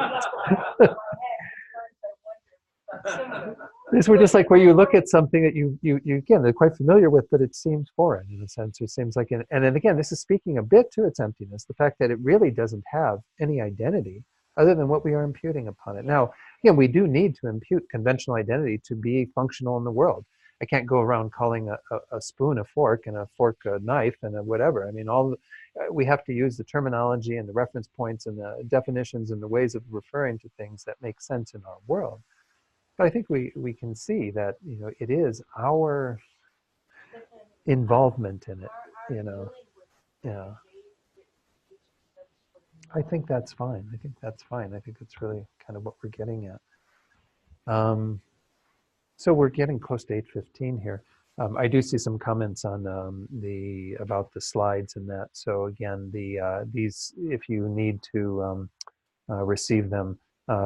These were just like where you look at something that you again, they're quite familiar with, but it seems foreign in a sense. It seems like, and then again, this is speaking a bit to its emptiness, the fact that it really doesn't have any identity other than what we are imputing upon it. Now, again, we do need to impute conventional identity to be functional in the world. I can't go around calling a spoon a fork and a fork a knife and a whatever. I mean, we have to use the terminology and the reference points and the definitions and the ways of referring to things that make sense in our world. But I think we can see that, you know, it is our involvement in it, you know. Yeah. I think that's fine. I think that's fine. I think that's really kind of what we're getting at. So we're getting close to 8:15 here. I do see some comments on about the slides and that. So again, these, if you need to receive them,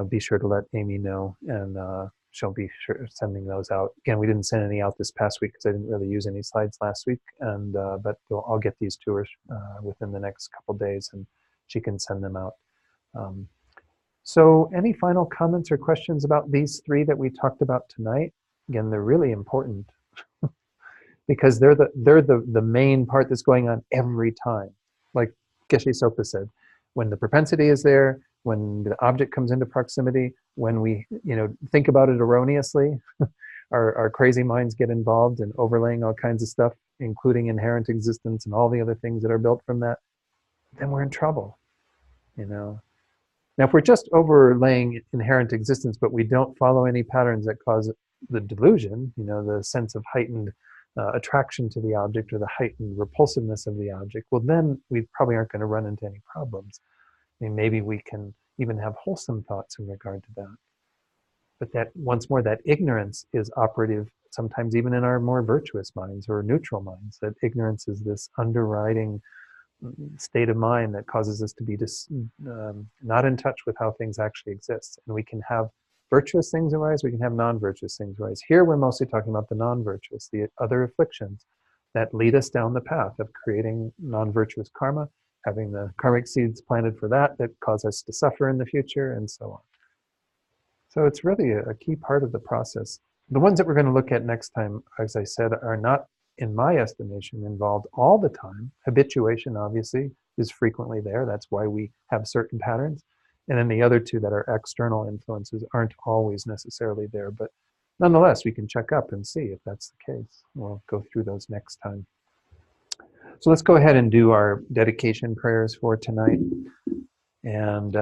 be sure to let Amy know, and she'll be sure sending those out. Again, we didn't send any out this past week because I didn't really use any slides last week, and but I'll get these to her within the next couple days, and she can send them out. So any final comments or questions about these three that we talked about tonight? Again, they're really important because they're the main part that's going on every time. Like Geshe Sopa said, when the propensity is there, when the object comes into proximity, when we, you know, think about it erroneously, our crazy minds get involved in overlaying all kinds of stuff, including inherent existence and all the other things that are built from that, then we're in trouble, you know. Now, if we're just overlaying inherent existence, but we don't follow any patterns that cause the delusion, you know, the sense of heightened attraction to the object or the heightened repulsiveness of the object, well, then we probably aren't going to run into any problems. I mean, maybe we can even have wholesome thoughts in regard to that. But that, once more, that ignorance is operative sometimes even in our more virtuous minds or neutral minds. That ignorance is this underwriting state of mind that causes us to be not in touch with how things actually exist. And we can have virtuous things arise, we can have non-virtuous things arise. Here we're mostly talking about the non-virtuous, the other afflictions that lead us down the path of creating non-virtuous karma, having the karmic seeds planted for that cause us to suffer in the future, and so on. So it's really a key part of the process. The ones that we're going to look at next time, as I said, are not, in my estimation, involved all the time. Habituation, obviously, is frequently there. That's why we have certain patterns. And then the other two that are external influences aren't always necessarily there, but nonetheless, we can check up and see if that's the case. We'll go through those next time. So let's go ahead and do our dedication prayers for tonight. And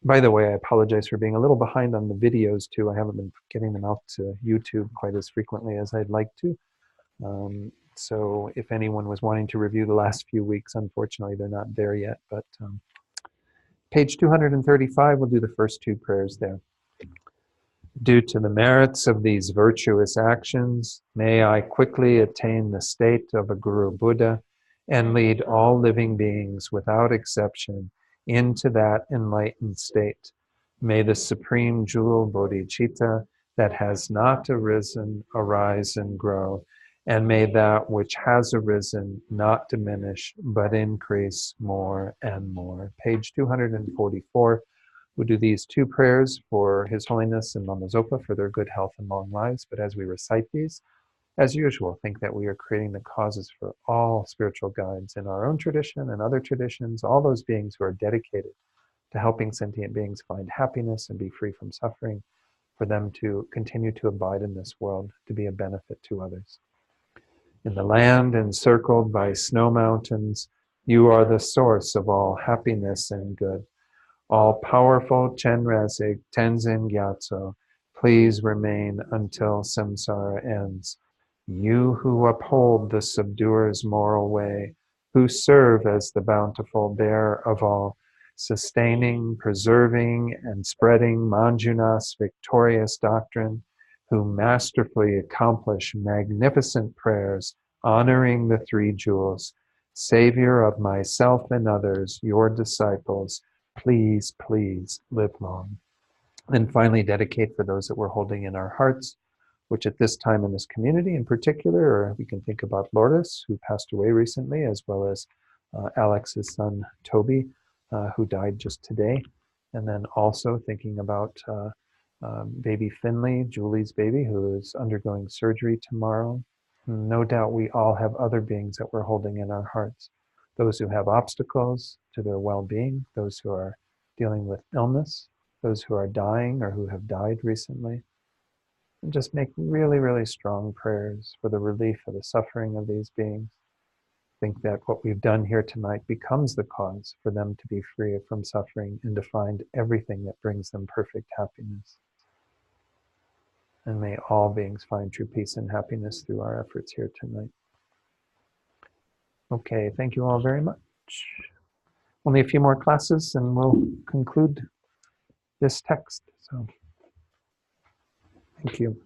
by the way, I apologize for being a little behind on the videos too. I haven't been getting them out to YouTube quite as frequently as I'd like to. So if anyone was wanting to review the last few weeks, unfortunately, they're not there yet. But page 235, we'll do the first two prayers there. Due to the merits of these virtuous actions, may I quickly attain the state of a Guru Buddha and lead all living beings without exception into that enlightened state. May the supreme jewel bodhicitta that has not arisen arise and grow, and may that which has arisen not diminish but increase more and more. Page 244. We'll do these two prayers for His Holiness and Lama Zopa for their good health and long lives. But as we recite these, as usual, think that we are creating the causes for all spiritual guides in our own tradition and other traditions, all those beings who are dedicated to helping sentient beings find happiness and be free from suffering, for them to continue to abide in this world, to be a benefit to others. In the land encircled by snow mountains, you are the source of all happiness and good. All-powerful Chenrezig Tenzin Gyatso, please remain until samsara ends. You who uphold the subduer's moral way, who serve as the bountiful bearer of all, sustaining, preserving, and spreading Manjunath's victorious doctrine, who masterfully accomplish magnificent prayers honoring the three jewels, Savior of myself and others, your disciples, please, please live long. And finally, dedicate for those that we're holding in our hearts, which at this time in this community in particular, or we can think about Lourdes, who passed away recently, as well as Alex's son, Toby, who died just today. And then also thinking about baby Finley, Julie's baby, who is undergoing surgery tomorrow. No doubt we all have other beings that we're holding in our hearts. Those who have obstacles to their well-being, those who are dealing with illness, those who are dying or who have died recently. And just make really, really strong prayers for the relief of the suffering of these beings. Think that what we've done here tonight becomes the cause for them to be free from suffering and to find everything that brings them perfect happiness. And may all beings find true peace and happiness through our efforts here tonight. Okay, thank you all very much. Only a few more classes and we'll conclude this text. So, thank you.